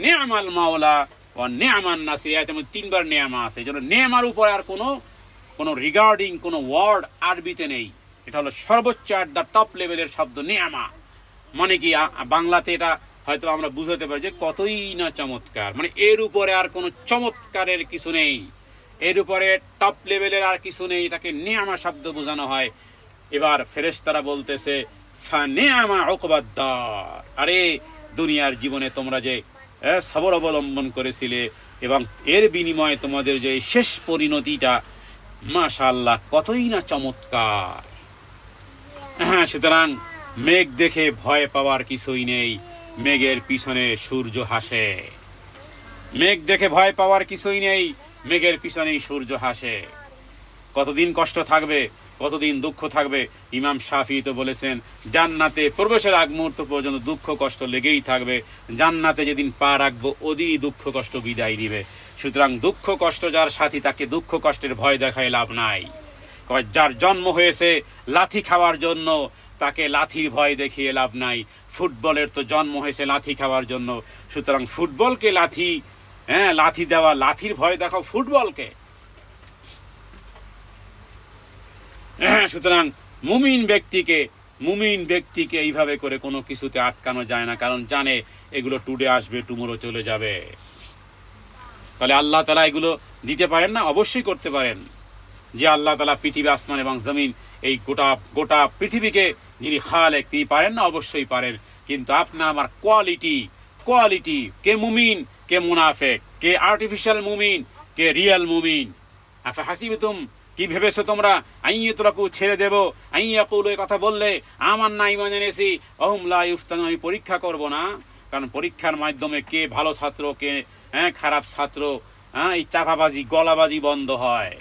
নি'মাল মাওলা ওয়া নি'মান নাসির। এতে 3বার নেয়ামা আছে। এই জন্য নেয়ামার উপরে আর কোনো রিগার্ডিং কোনো ওয়ার্ড আরবিতে নেই। এটা হলো সর্বোচ্চ অ্যাট দ্য টপ লেভেলের শব্দ নেয়ামা। মানে কি, বাংলাতে এটা হয়তো আমরা বুঝাতে পারি যে কতই না চমৎকার, মানে এর উপরে আর কোনো চমৎকারের কিছু নেই, এর উপরে টপ লেভেলের আর কিছু নেই, এটাকে নেয়ামা শব্দ বোঝানো হয়। এবার ফেরেশতারা বলতেছে ফানিআমা উকবাদ্দার, আরে দুনিয়ার জীবনে তোমরা যে সবর অবলম্বন করেছিলে এবং এর বিনিময়ে তোমাদের যে শেষ পরিণতিটা, মাশাআল্লাহ, কতই না চমৎকার। হ্যাঁ, সুতরাং মেঘ দেখে ভয় পাওয়ার কিছুই নেই, মেঘের পিছনে সূর্য হাসে। মেঘ দেখে ভয় পাওয়ার কিছুই নেই, মেঘের পিছনেই সূর্য হাসে। কতদিন কষ্ট থাকবে, কতদিন দুঃখ থাকবে, ইমাম শাফি তো বলেছেন জান্নাতে প্রবেশের আগ মুহূর্ত পর্যন্ত দুঃখ কষ্ট লেগেই থাকবে, জান্নাতে যেদিন পা রাখবো ওদিনই দুঃখ কষ্ট বিদায় নিবে। সুতরাং দুঃখ কষ্ট যার সাথী, তাকে দুঃখ কষ্টের ভয় দেখায় লাভ নাই। যার জন্ম হয়েছে লাথি খাওয়ার জন্য, তাকে লাথির ভয় দেখিয়ে লাভ নাই। ফুটবলের তো জন্ম হয়েছে লাথি খাওয়ার জন্য, সুতরাং ফুটবলকে লাথি দেওয়া, লাথির ভয় দেখাও ফুটবলকে। সুতরাং মুমিন ব্যক্তিকে এইভাবে করে কোনো কিছুতে আটকানো যায় না, কারণ জানে এগুলো টুডে আসবে, টুমোরো চলে যাবে। তাহলে আল্লাহ তাআলা এগুলো দিতে পারেন না? অবশ্যই করতে পারেন। যে আল্লাহ তাআলা পৃথিবী, আসমান এবং জমিন, এই গোটা পৃথিবীকে যিনি খালেক, তিনি পারেন না? অবশ্যই পারেন। কিন্তু আপনার আমার কোয়ালিটি, কে মুমিন, কে মুনাফেক, কে আর্টিফিশিয়াল মুমিন, কে রিয়েল মুমিন। আফা হাসিবতুম, কি ভেবেছো তোমরা, আইয়াতুরাকু, ছেড়ে দেব, আইয়াকুলু, এই কথা বললে আমার না ঈমান এনেছি, আহুম লা ইফতানু, আমি পরীক্ষা করব না। কারণ পরীক্ষার মাধ্যমে কে ভালো ছাত্র, কে খারাপ ছাত্র, এই চাপাবাজি, গলাবাজি বন্ধ হয়।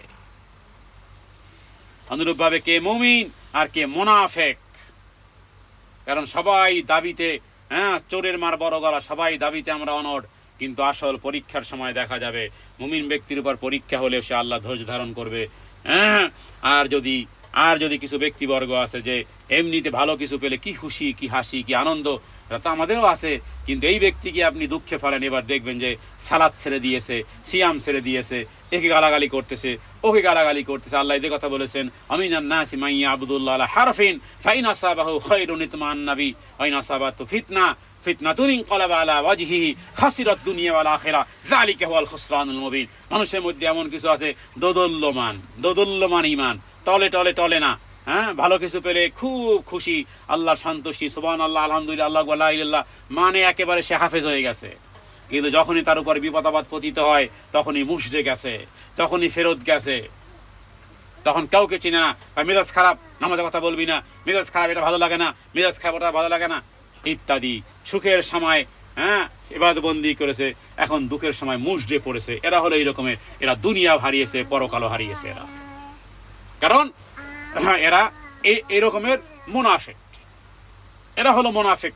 অনুরূপভাবে কে মুমিন আর কে মুনাফেক, কারণ সবাই দাবিতে, চোরের মার বড় গলা, সবাই দাবিতে আমরা অনড়, কিন্তু আসল পরীক্ষার সময় দেখা যাবে মুমিন ব্যক্তির উপর পরীক্ষা হলে সে আল্লাহ ধৈর্য ধারণ করবে। আর যদি কিছু ব্যক্তিবর্গ আছে যে এমনিতে ভালো কিছু পেলে কি খুশি, কি হাসি, কি আনন্দ, এটা তো আমাদেরও আছে, কিন্তু এই ব্যক্তিকে আপনি দুঃখে ফেলেন, এবার দেখবেন যে সালাত ছেড়ে দিয়েছে, সিয়াম ছেড়ে দিয়েছে, একে গালাগালি করতেছে, ওকে গালাগালি করতেছে। আল্লাহ এদের কথা বলেছেন, আমিনান নাসি মান ইয়াবুদুল্লাহ আলা হারফিন ফাইন আসাবাহু খায়রুন ইতমান্নাবি ওয়া ইন আসাবাতু ফিতনাতুন ইনকালাবা আলা ওয়াজহিহি খাসিরাত দুনিয়া ওয়াল আখিরা যালিকা হুয়াল খুসরানুল মুবিন। মানুষের মধ্যে এমন কিছু আছে দোদুল্যমান ঈমান, টলে না, ভালো কিছু পেলে খুব খুশি, আল্লাহর সন্তুষ্টি, সুবহানাল্লাহ, আলহামদুলিল্লাহ, আল্লাহু লা ইলাহা ইল্লাল্লাহ, মানে একেবারে সে হাফেজ হয়ে গেছে। কিন্তু যখনই তার উপর বিপদ আপদ পতিত হয়, তখনই মুশরে গেছে, তখনই ফেরত গেছে, তখন কাউকে চিনে না। মেজাজ খারাপ, নামাজের কথা বলবি না, মেজাজ খারাপ, এটা ভালো লাগে না, মেজাজ খারাপ, ওটা ভালো লাগে না, ইত্যাদি। সুখের সময় ইবাদতবন্দি করেছে, এখন দুঃখের সময় মুশরে পড়েছে। এরা হলো এই রকমের, এরা দুনিয়া হারিয়েছে, পরকালও হারিয়েছে এরা, কারণ এরা এই রকমের মুনাফিক। এরা হলো মুনাফিক।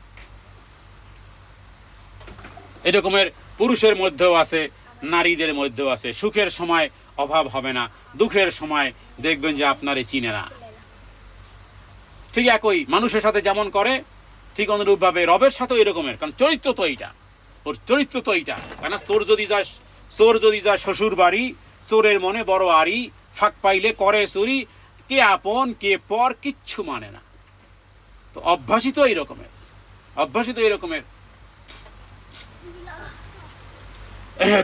এরকমের পুরুষের মধ্যেও আছে, নারীদের মধ্যেও আছে। সুখের সময় অভাব হবে না, দুঃখের সময় দেখবেন যে আপনারে চিনে না। ঠিক একই মানুষের সাথে যেমন করে, ঠিক অনুরূপভাবে রবের সাথেও এরকমের, কারণ চরিত্র তো এইটা, ওর চরিত্র তো এইটা। কেন চোর যদি যায় শ্বশুর বাড়ি, চোরের মনে বড় আড়ি, ফাঁক পাইলে করে চুরি, কে আপন কে পর কিচ্ছু মানে না। তো অভ্যাসিত এরকমের।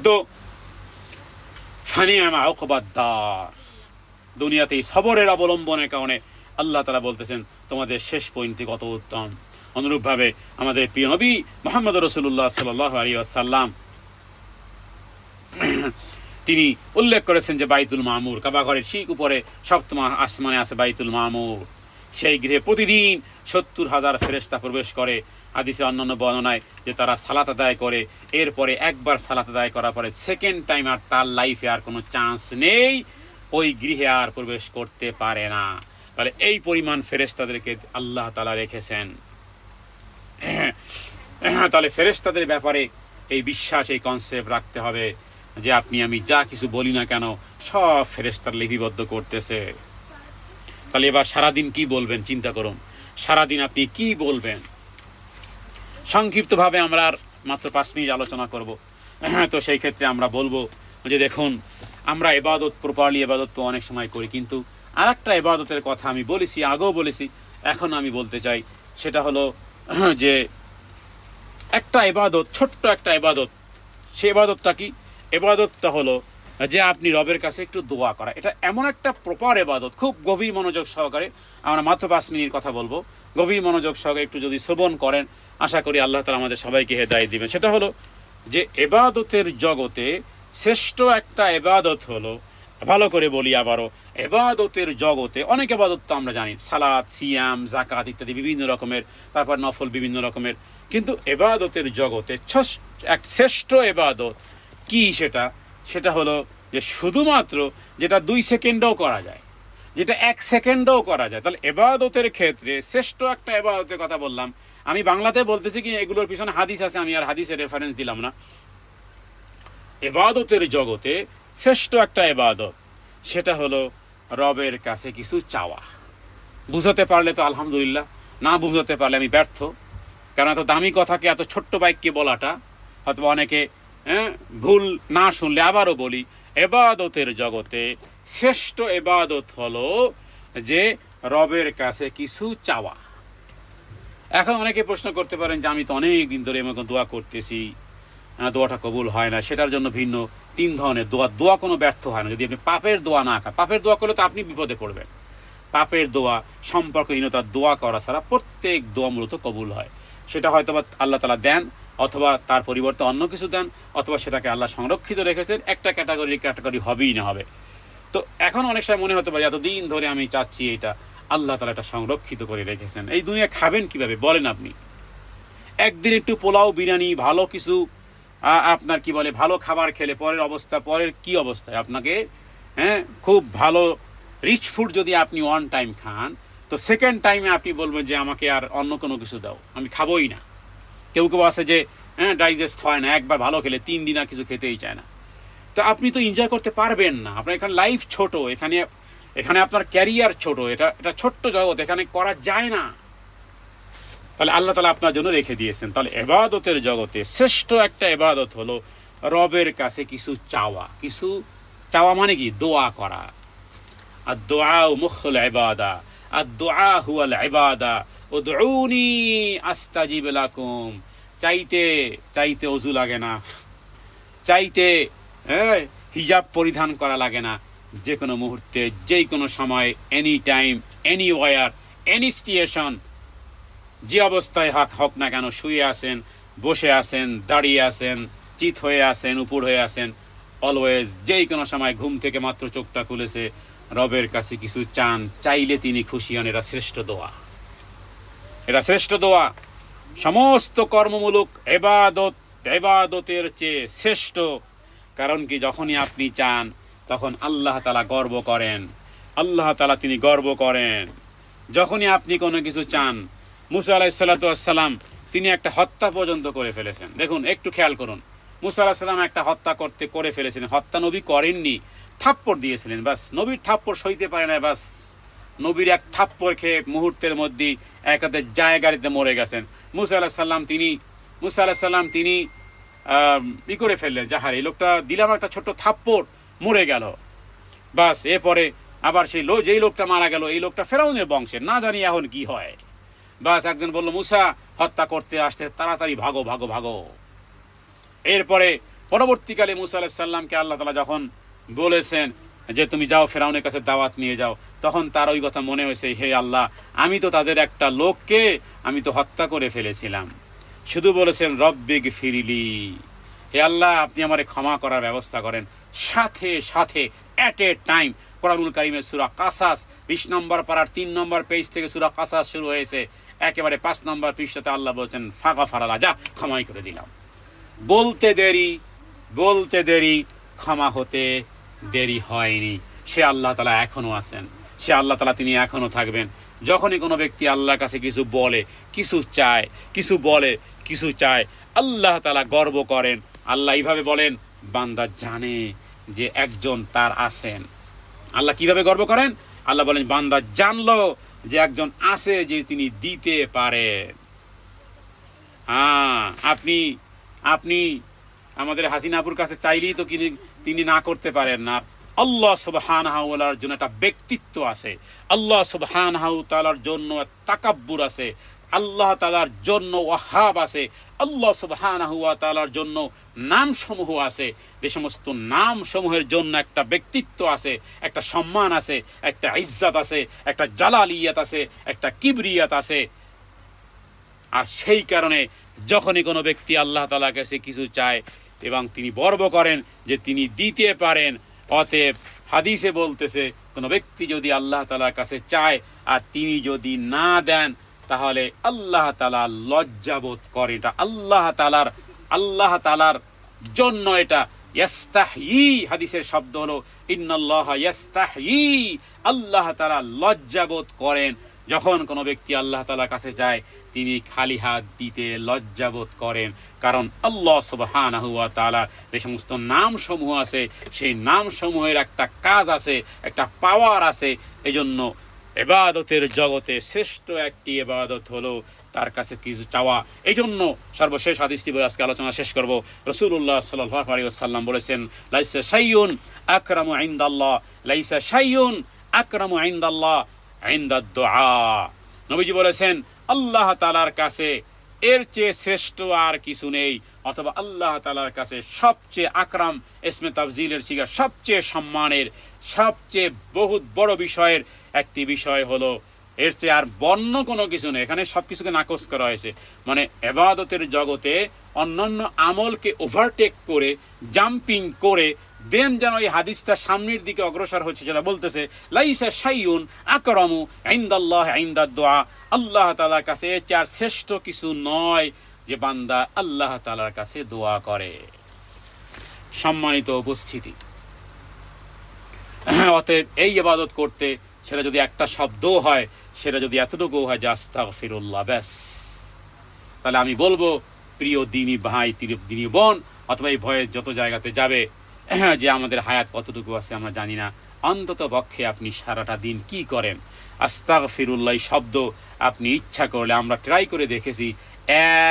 তো ফানিআমা উকবাদ-দার, দুনিয়াতে সবরের অবলম্বনের কারণে আল্লাহ তাআলা বলতেছেন তোমাদের শেষ পরিণতি কত উত্তম। অনুরূপভাবে আমাদের প্রিয় নবী মুহাম্মদ রাসূলুল্লাহ সাল্লাল্লাহু আলাইহি ওয়াসাল্লাম তিনি উল্লেখ করেছেন যে বাইতুল মামুর, কাবা ঘরের ঠিক উপরে সপ্তম আসমানে আছে বাইতুল মামুর। সেই গৃহে প্রতিদিন ৭০,০০০ ফেরেশতা প্রবেশ করে। হাদিসে অন্যান্য বর্ণনায় যে তারা সালাত আদায় করে, এরপরে একবার সালাত আদায় করার পরে সেকেন্ড টাইম আর তার লাইফে আর কোনো চান্স নেই, ওই গৃহে আর প্রবেশ করতে পারে না। তাহলে এই পরিমাণ ফেরেশতাদেরকে আল্লাহ তাআলা রেখেছেন। তাহলে ফেরেশতাদের ব্যাপারে এই বিশ্বাস, এই কনসেপ্ট রাখতে হবে যে আপনি আমি যা কিছু বলি না কেন সব ফেরেশতারা লিপিবদ্ধ করতেছে। তাহলে এবার সারাদিন কি বলবেন চিন্তা করুন, সারাদিন আপনি কি বলবেন। সংক্ষিপ্তভাবে আমরা আর মাত্র 5 মিনিট আলোচনা করব। তো সেই ক্ষেত্রে আমরা বলবো যে দেখুন, আমরা ইবাদত, প্রপারলি ইবাদত তো অনেক সময় করি, কিন্তু আর একটা ইবাদতের কথা আমি বলেছি, আগেও বলেছি, এখন আমি বলতে চাই। সেটা হলো যে একটা ইবাদত, ছোট্ট একটা ইবাদত। সে ইবাদতটা কি? ইবাদতটা হলো যে আপনি রবের কাছে একটু দোয়া করা। এটা এমন একটা প্রপার ইবাদত, খুব গভীর মনোযোগ সহকারে আমরা মাত্র 5 মিনিট কথা বলবো। গভীর মনোযোগ সহকারে একটু যদি শ্রবণ করেন, আশা করি আল্লাহ তাআলা আমাদের সবাইকে হেদায়েত দিবেন। সেটা হলো যে ইবাদতের জগতে শ্রেষ্ঠ একটা ইবাদত হলো, ভালো করে বলি আবারও, ইবাদতের জগতে অনেক ইবাদত তো আমরা জানি, সালাত, সিয়াম, যাকাত ইত্যাদি বিভিন্ন রকমের, তারপর নফল বিভিন্ন রকমের। কিন্তু ইবাদতের জগতে এক শ্রেষ্ঠ ইবাদত কি? সেটা হলো যে শুধুমাত্র যেটা 2 সেকেন্ডেও করা যায়, যেটা 1 সেকেন্ডেও করা যায়। তাহলে ইবাদতের ক্ষেত্রে শ্রেষ্ঠ একটা ইবাদতের কথা বললাম। আমি বাংলাতে বলতেছি কি, এগুলোর পিছনে হাদিস আছে, আমি আর হাদিসের রেফারেন্স দিলাম না। ইবাদতের জগতে শ্রেষ্ঠ একটা ইবাদত, সেটা হলো রবের কাছে কিছু চাওয়া। বুঝাতে পারলে তো আলহামদুলিল্লাহ, না বুঝাতে পারলে আমি ব্যর্থ। কারণ এত দামি কথাকে এত ছোট্ট বাক্যে বলাটা হয়তো অনেকে ভুল না শুনলে আবারও বলি, ইবাদতের জগতে শ্রেষ্ঠ ইবাদত হলো যে রবের কাছে কিছু চাওয়া। এখন অনেকে প্রশ্ন করতে পারেন যে আমি তো অনেক দিন ধরে এমন দোয়া করতেছি, দোয়াটা কবুল হয় না। সেটার জন্য ভিন্ন 3 ধরনের দোয়া কোনো ব্যর্থ হয় না যদি আপনি পাপের দোয়া না করেন। পাপের দোয়া করলে তো আপনি বিপদে পড়বেন। পাপের দোয়া, সম্পর্কহীনতার দোয়া করা ছাড়া প্রত্যেক দোয়া মূলত কবুল হয়। সেটা হয়তো বা আল্লাহ তাআলা দেন, অথবা তার পরিবর্তে অন্য কিছু দেন, অথবা সেটাকে আল্লাহ সংরক্ষিত রেখেছেন। একটা ক্যাটাগরি হবেই না হবে। তো এখন অনেক সময় মনে হতে পারে এতদিন ধরে আমি চাচ্ছি এটা, আল্লাহ তাআলা এটা সংরক্ষিত করে রেখেছেন। এই দুনিয়া খাবেন কিভাবে বলেন আপনি? একদিন একটু পোলাও, বিরিয়ানি, ভালো কিছু আপনার কি বলে ভালো খাবার খেলে পরের কি অবস্থায় আপনাকে, খুব ভালো রিচ ফুড যদি আপনি 1 টাইম খান, তো সেকেন্ড টাইমে আপনি বলবেন যে আমাকে আর অন্য কোনো কিছু দাও, আমি খাবোই না। কেউ আছে যে ডাইজেস্ট হয় না, একবার ভালো খেলে 3 দিন আর কিছু খেতেই চায় না। তো আপনি তো এনজয় করতে পারবেন না। আপনার এখানে লাইফ ছোট, এখানে আপনার ক্যারিয়ার ছোট, এটা ছোট্ট জগৎ, এখানে করা যায় না। তাহলে আল্লাহ তাআলা আপনার জন্য রেখে দিয়েছেন। তাহলে ইবাদতের জগতে শ্রেষ্ঠ একটা ইবাদত হলো রবের কাছে কিছু চাওয়া। কিছু চাওয়া মানে কি? দোয়া করা। আর দোয়া মুখুল ইবাদা, আর দোয়া হুয়াল ইবাদা, উদউনি আস্তাজিব লাকুম। চাইতে ওযু লাগে না, চাইতে হিজাব পরিধান করা লাগে না। যে কোনো মুহূর্তে, যে কোনো সময়, any time, anywhere, any situation, যে অবস্থায় হোক না কেন, শুয়ে আছেন, বসে আছেন, দাঁড়িয়ে আছেন, চিত হয়ে আছেন, উপর হয়ে আছেন, অলওয়েজ, যেই কোনো সময় ঘুম থেকে মাত্র চোখটা খুলেছে, রবের কাছে কিছু চান, চাইলে তিনি খুশি হন। এটা শ্রেষ্ঠ দোয়া, এটা শ্রেষ্ঠ দোয়া। সমস্ত কর্মমূলক ইবাদতের চেয়ে শ্রেষ্ঠ। কারণ কি, যখনই আপনি চান তখন আল্লাহ তাআলা গর্ব করেন, আল্লাহ তাআলা তিনি গর্ব করেন। যখনই আপনি কোনো কিছু চান, মুসা আলাইহিসসালাম তিনি একটা হত্যা পর্যন্ত করে ফেলেছেন। দেখুন, একটু খেয়াল করুন, মুসা আলাইহিস সালাম একটা হত্যা করে ফেলেছিলেন। হত্যা নবী করেননি, থাপ্পড় দিয়েছিলেন, বাস। নবীর থাপ্পড় সইতে পারে না, বাস। নবীর এক থাপ্পড় খেয়ে মুহূর্তের মধ্যেই একাতে জায়গাতে মরে গেছেন। মুসা আলাইহিস সালাম তিনি ই করে ফেললেন, যাহার এই লোকটা দিলাম একটা ছোট্ট থাপ্পড়, মরে গেল, বাস। এরপরে আবার যেই লোকটা মারা গেল, এই লোকটা ফেরাউনের বংশের, না জানি এখন কি হয়। বাস, একজন বলল, মুসা হত্যা করতে আসতে, তাড়াতাড়ি ভাগো ভাগো ভাগো। এরপরে পরবর্তীকালে মুসা আলাইহিস সালামকে আল্লাহ তাআলা যখন বলেছেন যে তুমি যাও ফেরাউনের কাছে দাওয়াত নিয়ে যাও, তখন তার ওই কথা মনে হয়েছে, হে আল্লাহ, আমি তো তাদের একটা লোককে আমি তো হত্যা করে ফেলেছিলাম। শুধু বলেছেন রব্বিগ ফিরিলি, হে আল্লাহ আপনি আমারে ক্ষমা করার ব্যবস্থা করেন। সাথে সাথে অ্যাট এ টাইম কোরআনুল কারীমের সূরা কাসাস 20 নম্বর পারার 3 নম্বর পেজ থেকে সূরা কাসাস শুরু হয়েছে, একেবারে 5 নম্বর পৃষ্ঠাতে আল্লাহ বলছেন ফাগাফারালা, যা ক্ষমাই করে দিলাম। বলতে দেরি ক্ষমা হতে দেরি হয়নি। সে আল্লাহ তাআলা এখনো আছেন, সে আল্লাহ তাআলা তিনি এখনো থাকবেন। যখনই কোনো ব্যক্তি আল্লাহর কাছে কিছু বলে, কিছু চায়, আল্লাহ তাআলা গর্ব করেন। আল্লাহ এইভাবে বলেন, বান্দা জানে যে একজন তার আছেন। আল্লাহ কিভাবে গর্ব করেন? আল্লাহ বলেন, বান্দা জানলো যে একজন আছে যে তিনি দিতে পারেন। আপনি আমাদের হাসিনাপুর কাছে চাইলেই তো তিনি না করতে পারেন না। আল্লাহ সুবহানাহু ওয়া তাআলার জন্য একটা ব্যক্তিত্ব আছে, আল্লাহ সুবহানাহু ওয়া তাআলার জন্য তাকাব্বুর আছে, আল্লাহ তাআলার জন্য ওয়াহাব আছে, আল্লাহ সুবহানাহু ওয়া তাআলার জন্য নামসমূহ আছে। যে সমস্ত নামসমূহের জন্য একটা ব্যক্তিত্ব আছে, একটা সম্মান আছে, একটা ইজ্জত আছে, একটা জালালিয়াত আছে, একটা কিবরিয়াত আছে। আর সেই কারণে যখনই কোনো ব্যক্তি আল্লাহ তাআলার কাছে কিছু চায় এবং তিনি গর্ব করেন যে তিনি দিতে পারেন, অতএব হাদিসে বলতেছে কোনো ব্যক্তি যদি আল্লাহ তাআলার কাছে চায় আর তিনি যদি না দেন, তাহলে আল্লাহ তাআলা লজ্জাবোধ করে। এটা আল্লাহ তাআলার জন্য এটা ইয়াস্তাহি, হাদিসের শব্দ হলো ইন্নাল্লাহা ইয়াস্তাহি, আল্লাহ তাআলা লজ্জাবোধ করেন। যখন কোনো ব্যক্তি আল্লাহ তাআলার কাছে যায় তিনি খালি হাত দিতে লজ্জাবোধ করেন, কারণ আল্লাহ সুবহানাহু ওয়া তাআলা যে সমস্ত নামসমূহ আছে সেই নামসমূহের একটা কাজ আছে, একটা পাওয়ার আছে। এজন্য ইবাদতের জগতে শ্রেষ্ঠ একটি ইবাদত হলো তার কাছে কিছু চাওয়া। এই জন্য সর্বশেষ হাদিসটি বলে আজকে আলোচনা শেষ করব। রাসূলুল্লাহ সাল্লাল্লাহু আলাইহি ওয়াসাল্লাম বলেছেন, লাইসা শাইউন আকরামু ইনদাল্লাহ, লাইসা শাইউন আকরামু ইনদাল্লাহ ইনদাদ দুআ। নবীজি বলেছেন, আল্লাহ তাআলার কাছে এর চেয়ে শ্রেষ্ঠ আর কিছু নেই, অথবা আল্লাহ তাআলার কাছে সবচেয়ে আকরাম, ইসমে তাফজিলের সিগা, সবচেয়ে সম্মানের, সবচেয়ে বহুত বড় বিষয়ের একটি বিষয় হলো, এর চেয়ে আর বন্য কোনো কিছু নেই। এখানে সব কিছুকে নাকচ করা হয়েছে, মানে ইবাদতের জগতে অন্যান্য আমলকে ওভারটেক করে, জাম্পিং করে দেন যেন এই হাদিসটা সামনের দিকে অগ্রসর হচ্ছে, যেটা বলতেছে লাইসা শাইউন আকরামু ইনদাল্লাহ ইনদাদ দুআ, আল্লাহ তাআলার কাছে এর চেয়ে আর শ্রেষ্ঠ কিছু নয় যে বান্দা আল্লাহ তাআলার কাছে দোয়া করে। সম্মানিত উপস্থিতি, অতএব এই ইবাদত করতে সেটা যদি একটা শব্দও হয়, সেটা যদি এতটুকু হয় যে আস্তাগফিরুল্লাহ, ব্যাস, তাহলে আমি বলবো প্রিয় দিনী ভাই, দিনী বোন, অথবা এই ভয়ে যত জায়গাতে যাবে, যে আমাদের হায়াত কতটুকু আছে আমরা জানি না, অন্তত পক্ষে আপনি সারাটা দিন কি করেন, আস্তাগফিরুল্লাহ শব্দ আপনি ইচ্ছা করলে, আমরা ট্রাই করে দেখেছি,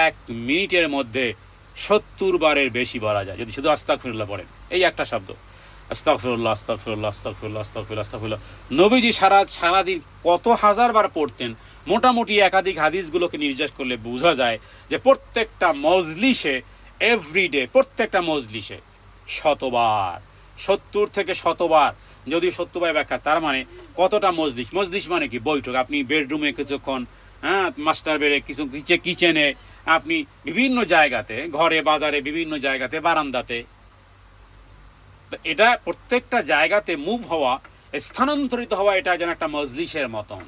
1 মিনিটের মধ্যে 70 বারের বেশি বলা যায় যদি শুধু আস্তাগফিরুল্লাহ পড়েন। এই একটা শব্দ, আস্তাগফিরুল্লাহ আস্তাগফিরুল্লাহ আস্তাগফিরুল্লাহ আস্তাগফিরুল্লাহ আস্তাগফিরুল্লাহ। নবীজি সারাদিন কত হাজার বার পড়তেন। মোটামুটি একাধিক হাদিসগুলোকে নির্যাস করলে বোঝা যায় যে প্রত্যেকটা মজলিসে, এভরিডে, প্রত্যেকটা মজলিসে 100 বার, 70 থেকে 100 বার। যদি 70 বার ব্যাখ্যা, তার মানে কতটা মজলিস? মজলিস মানে কি? বৈঠক। আপনি বেডরুমে কিছুক্ষণ, মাস্টার বেডে কিছু, কিচেনে, আপনি বিভিন্ন জায়গাতে, ঘরে, বাজারে, বিভিন্ন জায়গাতে, বারান্দাতে, এটা প্রত্যেকটা জায়গাতে মুভ হওয়া, স্থানান্তরিত হওয়া, এটা যেন একটা মজলিসের মতন।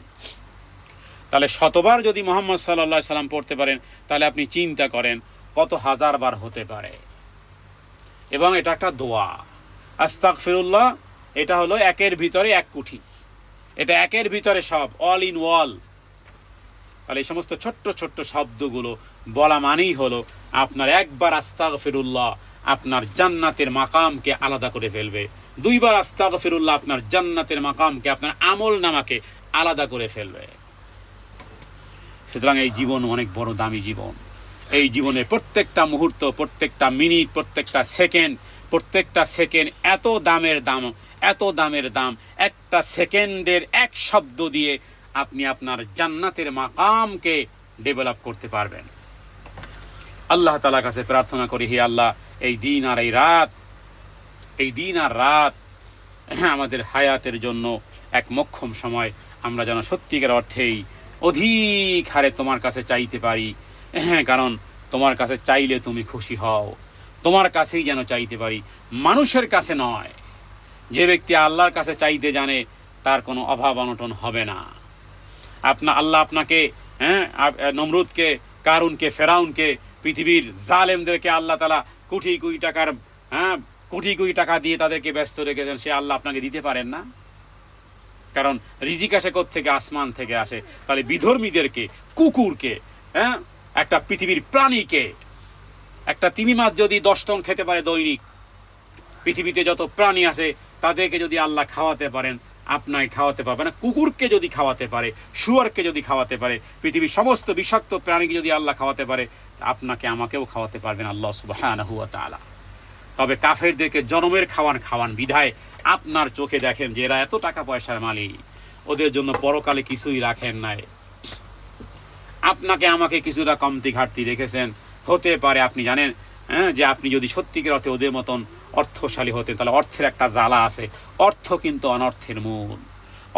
তাহলে 100 বার যদি মুহাম্মদ সাল্লাল্লাহু আলাইহি সাল্লাম পড়তে পারেন, তাহলে আপনি চিন্তা করেন কত হাজার বার হতে পারে। এবং এটা একটা দোয়া। আস্তাগফিরুল্লাহ এটা হলো একের ভিতরে এক কুঠি, এটা একের ভিতরে সব, অল ইন ওয়াল। তাহলে এই সমস্ত ছোট্ট ছোট্ট শব্দগুলো বলা মানেই হলো আপনার একবার আস্তাগফিরুল্লাহ আপনার জান্নাতের মাকামকে আলাদা করে ফেলবে, দুইবার আস্তাগফিরুল্লাহ আপনার জান্নাতের মাকামকে, আপনার আমল নামাকে আলাদা করে ফেলবে। সুতরাং এই জীবন অনেক বড় দামি জীবন। এই জীবনে প্রত্যেকটা মুহূর্ত, প্রত্যেকটা মিনিট, প্রত্যেকটা সেকেন্ড এত দামের দাম। একটা সেকেন্ডের এক শব্দ দিয়ে আপনি আপনার জান্নাতের মাকামকে ডেভেলপ করতে পারবেন। আল্লাহ তাআলার কাছে প্রার্থনা করি, হে আল্লাহ, এই দিন আর রাত আমাদের হায়াতের জন্য এক মোক্ষম সময়, আমরা যেন সত্যিকার অর্থেই অধিক হারে তোমার কাছে চাইতে পারি। কারণ তোমার কাছে চাইলে তুমি খুশি হও, তোমার কাছেই যেন চাইতে পারি, মানুষের কাছে নয়। যে ব্যক্তি আল্লাহর কাছে চাইতে জানে তার কোনো অভাব অনটন হবে না। আল্লাহ আপনাকে, নমরুদকে, কারুনকে, ফেরাউনকে, পৃথিবীর জালেমদেরকে আল্লাহ তাআলা কোটি কোটি টাকা দিয়ে তাদেরকে ব্যস্ত রেখেছেন, সে আল্লাহ আপনাকে দিতে পারেন না? কারণ রিজিক আসে কোত্থেকে? আসমান থেকে আসে। তাহলে বিধর্মীদেরকে, কুকুরকে, একটা পৃথিবীর প্রাণীকে, একটা তিমি মাছ যদি 10 টন খেতে পারে দৈনিক, পৃথিবীতে যত প্রাণী আছে তাদেরকে যদি আল্লাহ খাওয়াতে পারেন, আপনাকে খাওয়াতে পারবে না? কুকুরকে যদি খাওয়াতে পারে, শুয়োরকে যদি খাওয়াতে পারে, পৃথিবীর সমস্ত বিষাক্ত প্রাণীকে যদি আল্লাহ খাওয়াতে পারে, আপনাকে আমাকেও খাওয়াতে পারবেন আল্লাহ সুবহানাহু ওয়া তাআলা। তবে কাফেরদেরকে জনমের খাওয়ান বিধায় আপনার চোখে দেখেন যে এরা এত টাকা পয়সার মালিক, ওদের জন্য পরকালে কিছুই রাখেন নাই। আপনাকে আমাকে কিছুটা কমতি ঘাটতি রেখেছেন। হতে পারে আপনি জানেন যে আপনি যদি সত্যিকার অর্থে ওদের মতন অর্থশালী হতেন, তাহলে অর্থের একটা জ্বালা আছে, অর্থ কিন্তু অনর্থের মূল।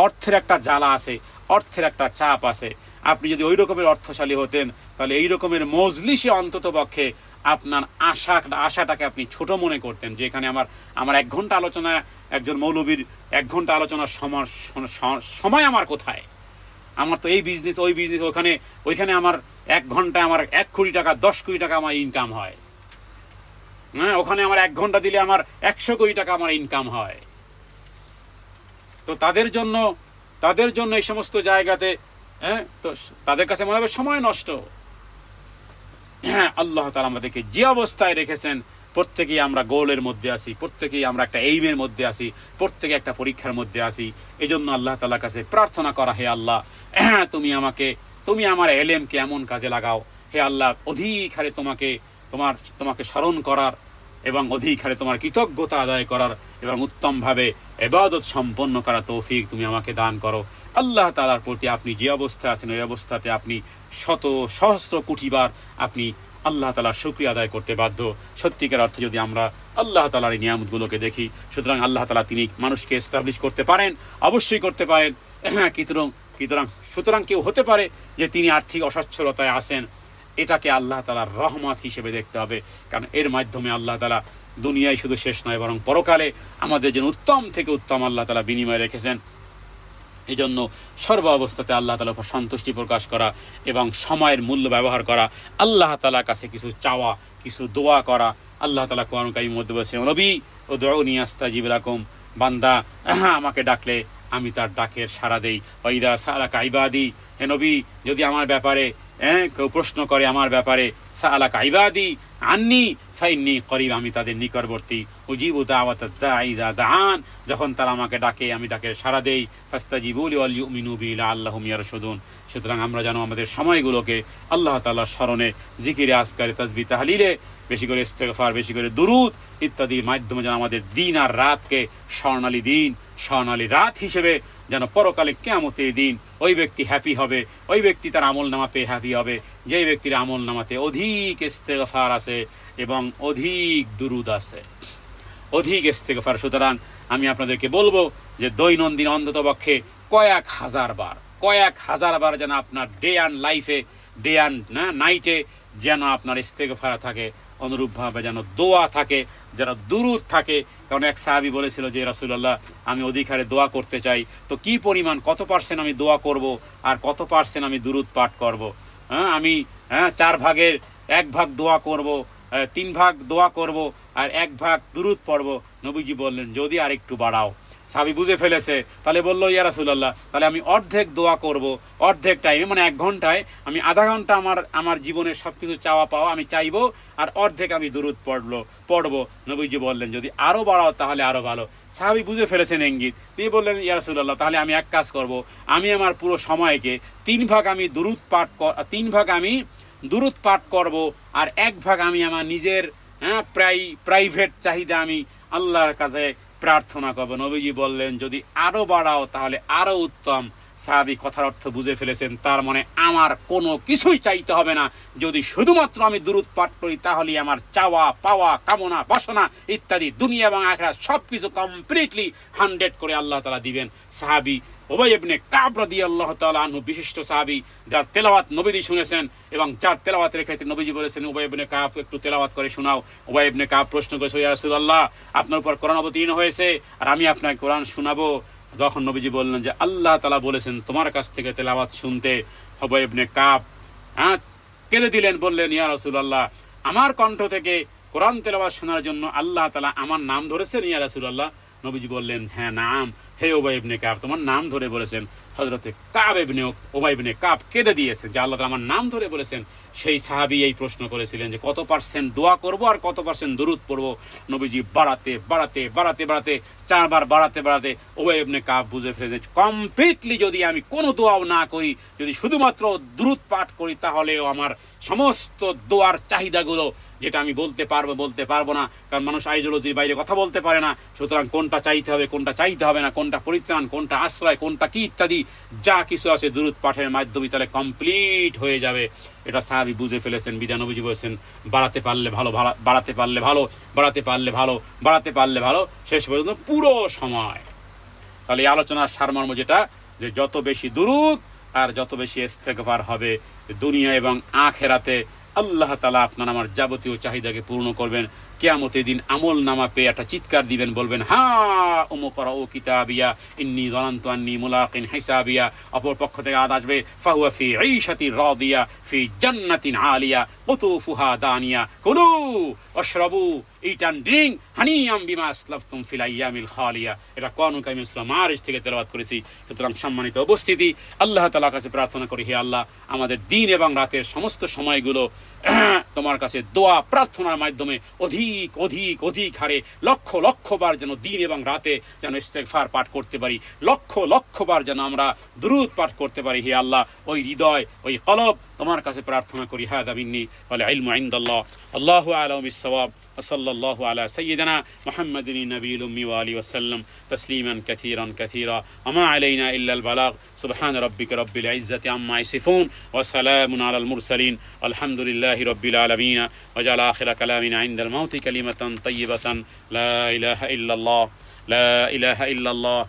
অর্থের একটা জ্বালা আছে, অর্থের একটা চাপ আছে। আপনি যদি ওই রকমের অর্থশালী হতেন, তাহলে এই রকমের মজলিসে অন্তত পক্ষে আপনার আশাটাকে আপনি ছোট মনে করতেন, যে এখানে আমার 1 ঘন্টা আলোচনা, একজন মৌলবীর 1 ঘন্টা আলোচনার সময় আমার কোথায়? আমার তো এই বিজনেস, ওই বিজনেস, ওইখানে আমার 1 ঘন্টায় আমার 1 কোটি টাকা, 10 কোটি টাকা আমার ইনকাম হয়। ওখানে আমার 1 ঘন্টা দিলে আমার 100 কোটি টাকা আমার ইনকাম হয়। তো তাদের জন্য এই সমস্ত জায়গাতে তো তাদের কাছে মনে হবে সময় নষ্ট। আল্লাহ তাআলা আমাদেরকে যে অবস্থায় রেখেছেন, প্রত্যেকেই আমরা গোলের মধ্যে আছি, প্রত্যেকেই আমরা একটা এইমের মধ্যে আছি, প্রত্যেকে একটা পরীক্ষার মধ্যে আছি। এই জন্য আল্লাহ তাআলার কাছে প্রার্থনা করা, হে আল্লাহ, তুমি আমার এলেমকে এমন কাজে লাগাও, হে আল্লাহ, অধিক হারে তোমাকে স্মরণ করার এবং অধিক হারে তোমার কৃতজ্ঞতা আদায় করার এবং উত্তমভাবে ইবাদত সম্পন্ন করার তৌফিক তুমি আমাকে দান করো। আল্লাহ তাআলার প্রতি আপনি যে অবস্থা আছেন, ওই অবস্থাতে আপনি শত সহস্র কোটিবার আপনি আল্লাহ তাআলার শুকরিয়া আদায় করতে বাধ্য। সত্যিকার অর্থে যদি আমরা আল্লাহ তাআলার এই নিয়ামতগুলোকে দেখি, সুতরাং আল্লাহ তাআলা তিনি মানুষকে এস্টাবলিশ করতে পারেন, অবশ্যই করতে পারেন। সুতরাং কেউ হতে পারে যে তিনি আর্থিক অসচ্ছলতায় আছেন, এটাকে আল্লাহ তাআলার রহমত হিসেবে দেখতে হবে। কারণ এর মাধ্যমে আল্লাহ তাআলা দুনিয়ায় শুধু শেষ নয়, বরং পরকালে আমাদের যেন উত্তম থেকে উত্তম আল্লাহ তাআলা বিনিময় রেখেছেন। এই জন্য সর্ব অবস্থাতে আল্লাহ তাআলার উপর সন্তুষ্টি প্রকাশ করা এবং সময়ের মূল্য ব্যবহার করা, আল্লাহ তাআলার কাছে কিছু চাওয়া, কিছু দোয়া করা। আল্লাহ তাআলা কোরআন কারীমের মধ্যে বলেছেন, নবী উদউনি আস্তাজিব লাকুম, বান্দা আমাকে ডাকলে আমি তার ডাকের সাড়া দেই। ওয়াইদা সাআলাকা ইবাদি, হে নবী, যদি আমার ব্যাপারে কেউ প্রশ্ন করে আমার ব্যাপারে, সাআলাকা ইবাদি আন্নি ফাইন্নি করিব, আমি তাদের নিকটবর্তী। উজিবু দাওয়াতাদ দাঈ ইযা দাআন, যখন তারা আমাকে ডাকে আমি ডাকে সাড়া দেই। ফাস্তাজিবু লি ওয়াল ইউমিনু বি লাআল্লাহুম ইয়ারশুদুন। সুতরাং আমরা যেন আমাদের সময়গুলোকে আল্লাহ তাআলার স্মরণে, জিকিরে, আজকারে, তাসবিহ, তাহলিলে, বেশি করে ইস্তেগফার, বেশি করে দুরূদ ইত্যাদির মাধ্যমে যেন আমাদের দিন আর রাতকে স্বর্ণালী দিন, স্বর্ণালী রাত হিসেবে যেন পরকালে কিয়ামতের দিন ওই ব্যক্তি হ্যাপি হবে, ওই ব্যক্তি তার আমল নামা পেয়ে হ্যাপি হবে, যেই ব্যক্তির আমল নামাতে অধিক ইস্তেগফার আছে এবং অধিক দুরূদ আছে, অধিক ইস্তেগফার। সুতরাং আমি আপনাদেরকে বলবো যে দৈনন্দিন অন্ততপক্ষে কয়েক হাজার বার যেন আপনার ডে অ্যান্ড লাইফে, ডে অ্যান্ড নাইটে যেন আপনার ইস্তেগফার থাকে, অনুরূপভাবে যেন দোয়া থাকে, যেন দুরূদ থাকে। কারণ এক সাহাবী বলেছিল যে রাসূলুল্লাহ, আমি অধিক হারে দোয়া করতে চাই, তো কি পরিমাণ, কত পার্সেন্ট আমি দোয়া করব আর কত পার্সেন্ট আমি দুরূদ পাঠ করব? আমি 4 ভাগের 1 ভাগ দোয়া করব, 3 ভাগ দোয়া করব আর 1 ভাগ দুরূদ পড়ব? নবীজি বললেন, যদি আরেকটু বাড়াও, সাহাবী বুঝে ফেলেছে, তাহলে বললো ইয়া রাসূলুল্লাহ, তাহলে আমি অর্ধেক দোয়া করব, অর্ধেক টাইমে মানে 1 ঘন্টায় আমি আধা ঘন্টা আমার জীবনের সব কিছু চাওয়া পাওয়া আমি চাইবো, আর অর্ধেক আমি দুরূদ পড়বো। নবীজি বললেন যদি আরও বাড়াও তাহলে আরও ভালো। সাহাবী বুঝে ফেলেছেন ইঙ্গিত, তিনি বললেন ইয়া রাসূলুল্লাহ, তাহলে আমি এক কাজ করব, আমি আমার পুরো সময়কে 3 ভাগ আমি দুরূদ পাঠ করব, আর 1 ভাগ আমি আমার নিজের প্রাইভেট চাহিদা আমি আল্লাহর কাছে প্রার্থনা করবো। নবীজি বললেন যদি আরো বাড়াও তাহলে আরো উত্তম। সাহাবী কথার অর্থ বুঝে ফেলেছেন, তার মানে আমার কোনো কিছুই চাইতে হবে না, যদি শুধুমাত্র আমি দুরূদ পাঠ করি তাহলে আমার চাওয়া পাওয়া কামনা বাসনা ইত্যাদি দুনিয়া এবং আখিরাত সবকিছু কমপ্লিটলি 100 করে আল্লাহ তাআলা দিবেন। সাহাবী উবাই ইবনে কাব রাদিয়াল্লাহু তাআলা আনহু বিশিষ্ট সাহাবী, যার তেলাওয়াত নবীজি শুনেছেন এবং যার তেলাওয়াতের ক্ষেত্রে নবীজি বলেছেন উবাই ইবনে কাব একটু তেলাওয়াত করে শোনাও। উবাই ইবনে কাব প্রশ্ন করেছে ইয়া রাসূলুল্লাহ, আপনার উপর কোরআন অবতীর্ণ হয়েছে আর আমি আপনাকে কোরআন শোনাবো। যখন নবীজি বললেন যে আল্লাহ তাআলা বলেছেন তোমার কাছ থেকে তেলাওয়াত শুনতে, উবাই ইবনে কাব কেঁদে দিলেন, বললেন ইয়া রাসূলুল্লাহ, আমার কণ্ঠ থেকে কোরআন তেলাওয়াত শোনার জন্য আল্লাহ তাআলা আমার নাম ধরেছেন ইয়া রাসূলুল্লাহ? নবীজি বললেন হ্যাঁ নাম, হে উবাই ইবনে কাব তোমার নাম ধরে বলেছেন। হযরতে উবাই ইবনে কাব কেঁদে দিয়েছেন যে আল্লাহ তাআলা আমার নাম ধরে বলেছেন। সেই সাহাবী এই প্রশ্ন করেছিলেন যে কত % দোয়া করব আর কত % দুরূদ পড়ব। নবীজি বাড়াতে 4 বার বাড়াতে উবাই ইবনে কাব বুঝে ফেলেছেন কমপ্লিটলি যদি আমি কোনো দোয়াও না করি, যদি শুধুমাত্র দুরূদ পাঠ করি তাহলেও আমার সমস্ত দোয়ার চাহিদাগুলো যেটা আমি বলতে পারবো না, কারণ মানুষ আইডিওলজির বাইরে কথা বলতে পারে না। সুতরাং কোনটা চাইতে হবে কোনটা চাইতে হবে না, কোনটা পরিত্রাণ কোনটা আশ্রয় কোনটা কি ইত্যাদি যা কিছু আছে দুরূদ পাঠের মাধ্যমে তাহলে কমপ্লিট হয়ে যাবে। এটা সাহাবী বুঝে ফেলেছেন, বিধান নবীজি বলেছেন বাড়াতে পারলে ভালো, শেষ পর্যন্ত পুরো সময়। তাহলে এই আলোচনার সারমর্ম যেটা, যে যত বেশি দুরূদ আর যত বেশি ইস্তেগফার হবে দুনিয়া এবং আখিরাতে আল্লাহ তাআলা আপনার আমার যাবতীয় চাহিদাকে পূর্ণ করবেন। কিয়ামতের দিন আমল নামা পেয়ে একটা চিৎকার দিবেন, বলবেন হা উমকরাউ কিতাবিয়া ইন্নী যানানতু আন্নী মুলাকিন হিসাবিয়া। অপর পক্ষ থেকে আয়াত আসবে ফাহুয়া ফি ঈশাতির রাদিয়া ফি জান্নাতিন আলিয়া কুতুফুহা দানিয়া কুলু ওয়াশরাবু ইট অ্যান্ড ড্রিঙ্ক হানিয়াম বিমা আসলাফতুম ফিল আইয়ামিল খালিয়া। এটা কোরআনুল কারীম সূরা মারিজ থেকে তেলাওয়াত করেছি। সুতরাং সম্মানিত উপস্থিতি, আল্লাহ তাআলার কাছে প্রার্থনা করি, হে আল্লাহ আমাদের দিন এবং রাতের সমস্ত সময়গুলো তোমার কাছে দোয়া প্রার্থনার মাধ্যমে অধিক হারে লক্ষ বার যেন দিন এবং রাতে যেন ইস্তেগফার পাঠ করতে পারি, লক্ষ বার যেন আমরা দুরূদ পাঠ করতে পারি। হে আল্লাহ ওই হৃদয় ওই কলব তোমার কাছে প্রার্থনা করি। হাদা মিন্নি ওয়াল ইলমু ইনদাল্লাহ, আল্লাহু আ'লামু বিস-সাওয়াব। وصلى الله على سيدنا محمد النبي الأمي وآله وسلم تسليما كثيرا وما علينا إلا البلاغ. سبحان ربك رب العزة عما يصفون وسلام على المرسلين والحمد لله رب العالمين. وجعل آخر كلامنا عند الموت كلمة طيبة لا إله إلا الله لا إله إلا الله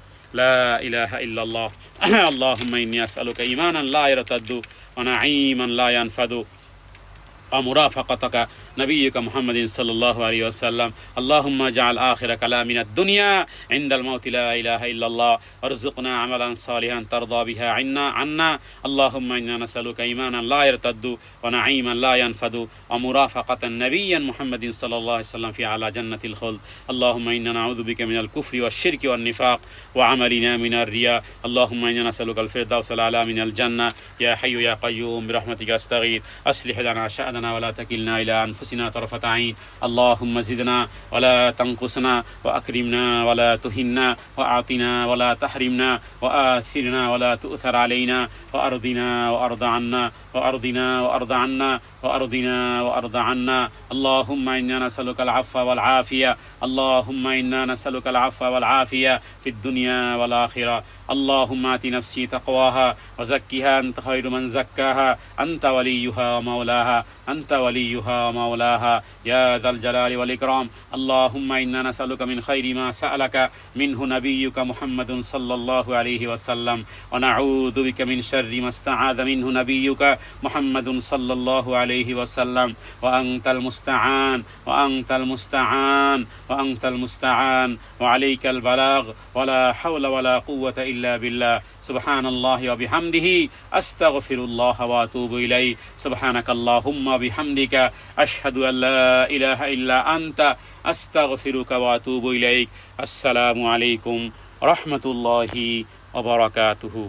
لا إله إلا الله. اللهم إني أسألك إيمانا لا يرتد ونعيما لا ينفد ومرافقتك نبيك محمد صلى الله عليه وسلم. اللهم اجعل آخر كلامنا الدنيا عند الموت لا إله إلا الله وارزقنا عملا صالحا ترضى بها عنا. اللهم إنا نسألك إيمانا لا يرتد ونعيما لا ينفد ومرافقة نبيا محمد صلى الله عليه وسلم في أعلى جنة الخلد. اللهم إنا نعوذ بك من الكفر والشرك والنفاق وعملنا من الرياء. اللهم إنا نسألك الفردوس الأعلى من الجنة. يا حي يا قيوم برحمتك أستغيث أصلح لنا شأننا ولا تكلنا إلى أنفسنا طرفة عين. اللهم زدنا ولا تنقصنا وأكرمنا ولا تهنا وأعطنا ولا تحرمنا وآثرنا ولا تؤثر علينا وأرضنا وأرض عنا وأرضنا وأرض عنا وأرضنا وأرض عنا. اللهم إنا نسألك العفو والعافية. اللهم إنا نسألك العفو والعافية في الدنيا والآخرة. اللهم آت نفسي تقواها وزكها أنت خير من زكاها أنت وليها ومولاها أنت وليها ومولاها يا ذا الجلال والإكرام. اللهم إنا نسألك من خير ما سألك منه نبيك محمد صلى الله عليه وسلم ونعوذ بك من شر ما استعاذ منه نبيك محمد صلى الله عليه وسلم. وأنت المستعان وأنت المستعان وأنت المستعان وعليك البلاغ ولا حول ولا قوة إلا بالله. سبحان الله وبحمده أستغفر الله وأتوب إليه. سبحانك اللهم وبحمدك أشهد أن لا إله إلا أنت أستغفرك وأتوب إليك. السلام عليكم রহমতুল্লাহি ওয়া বারাকাতুহু।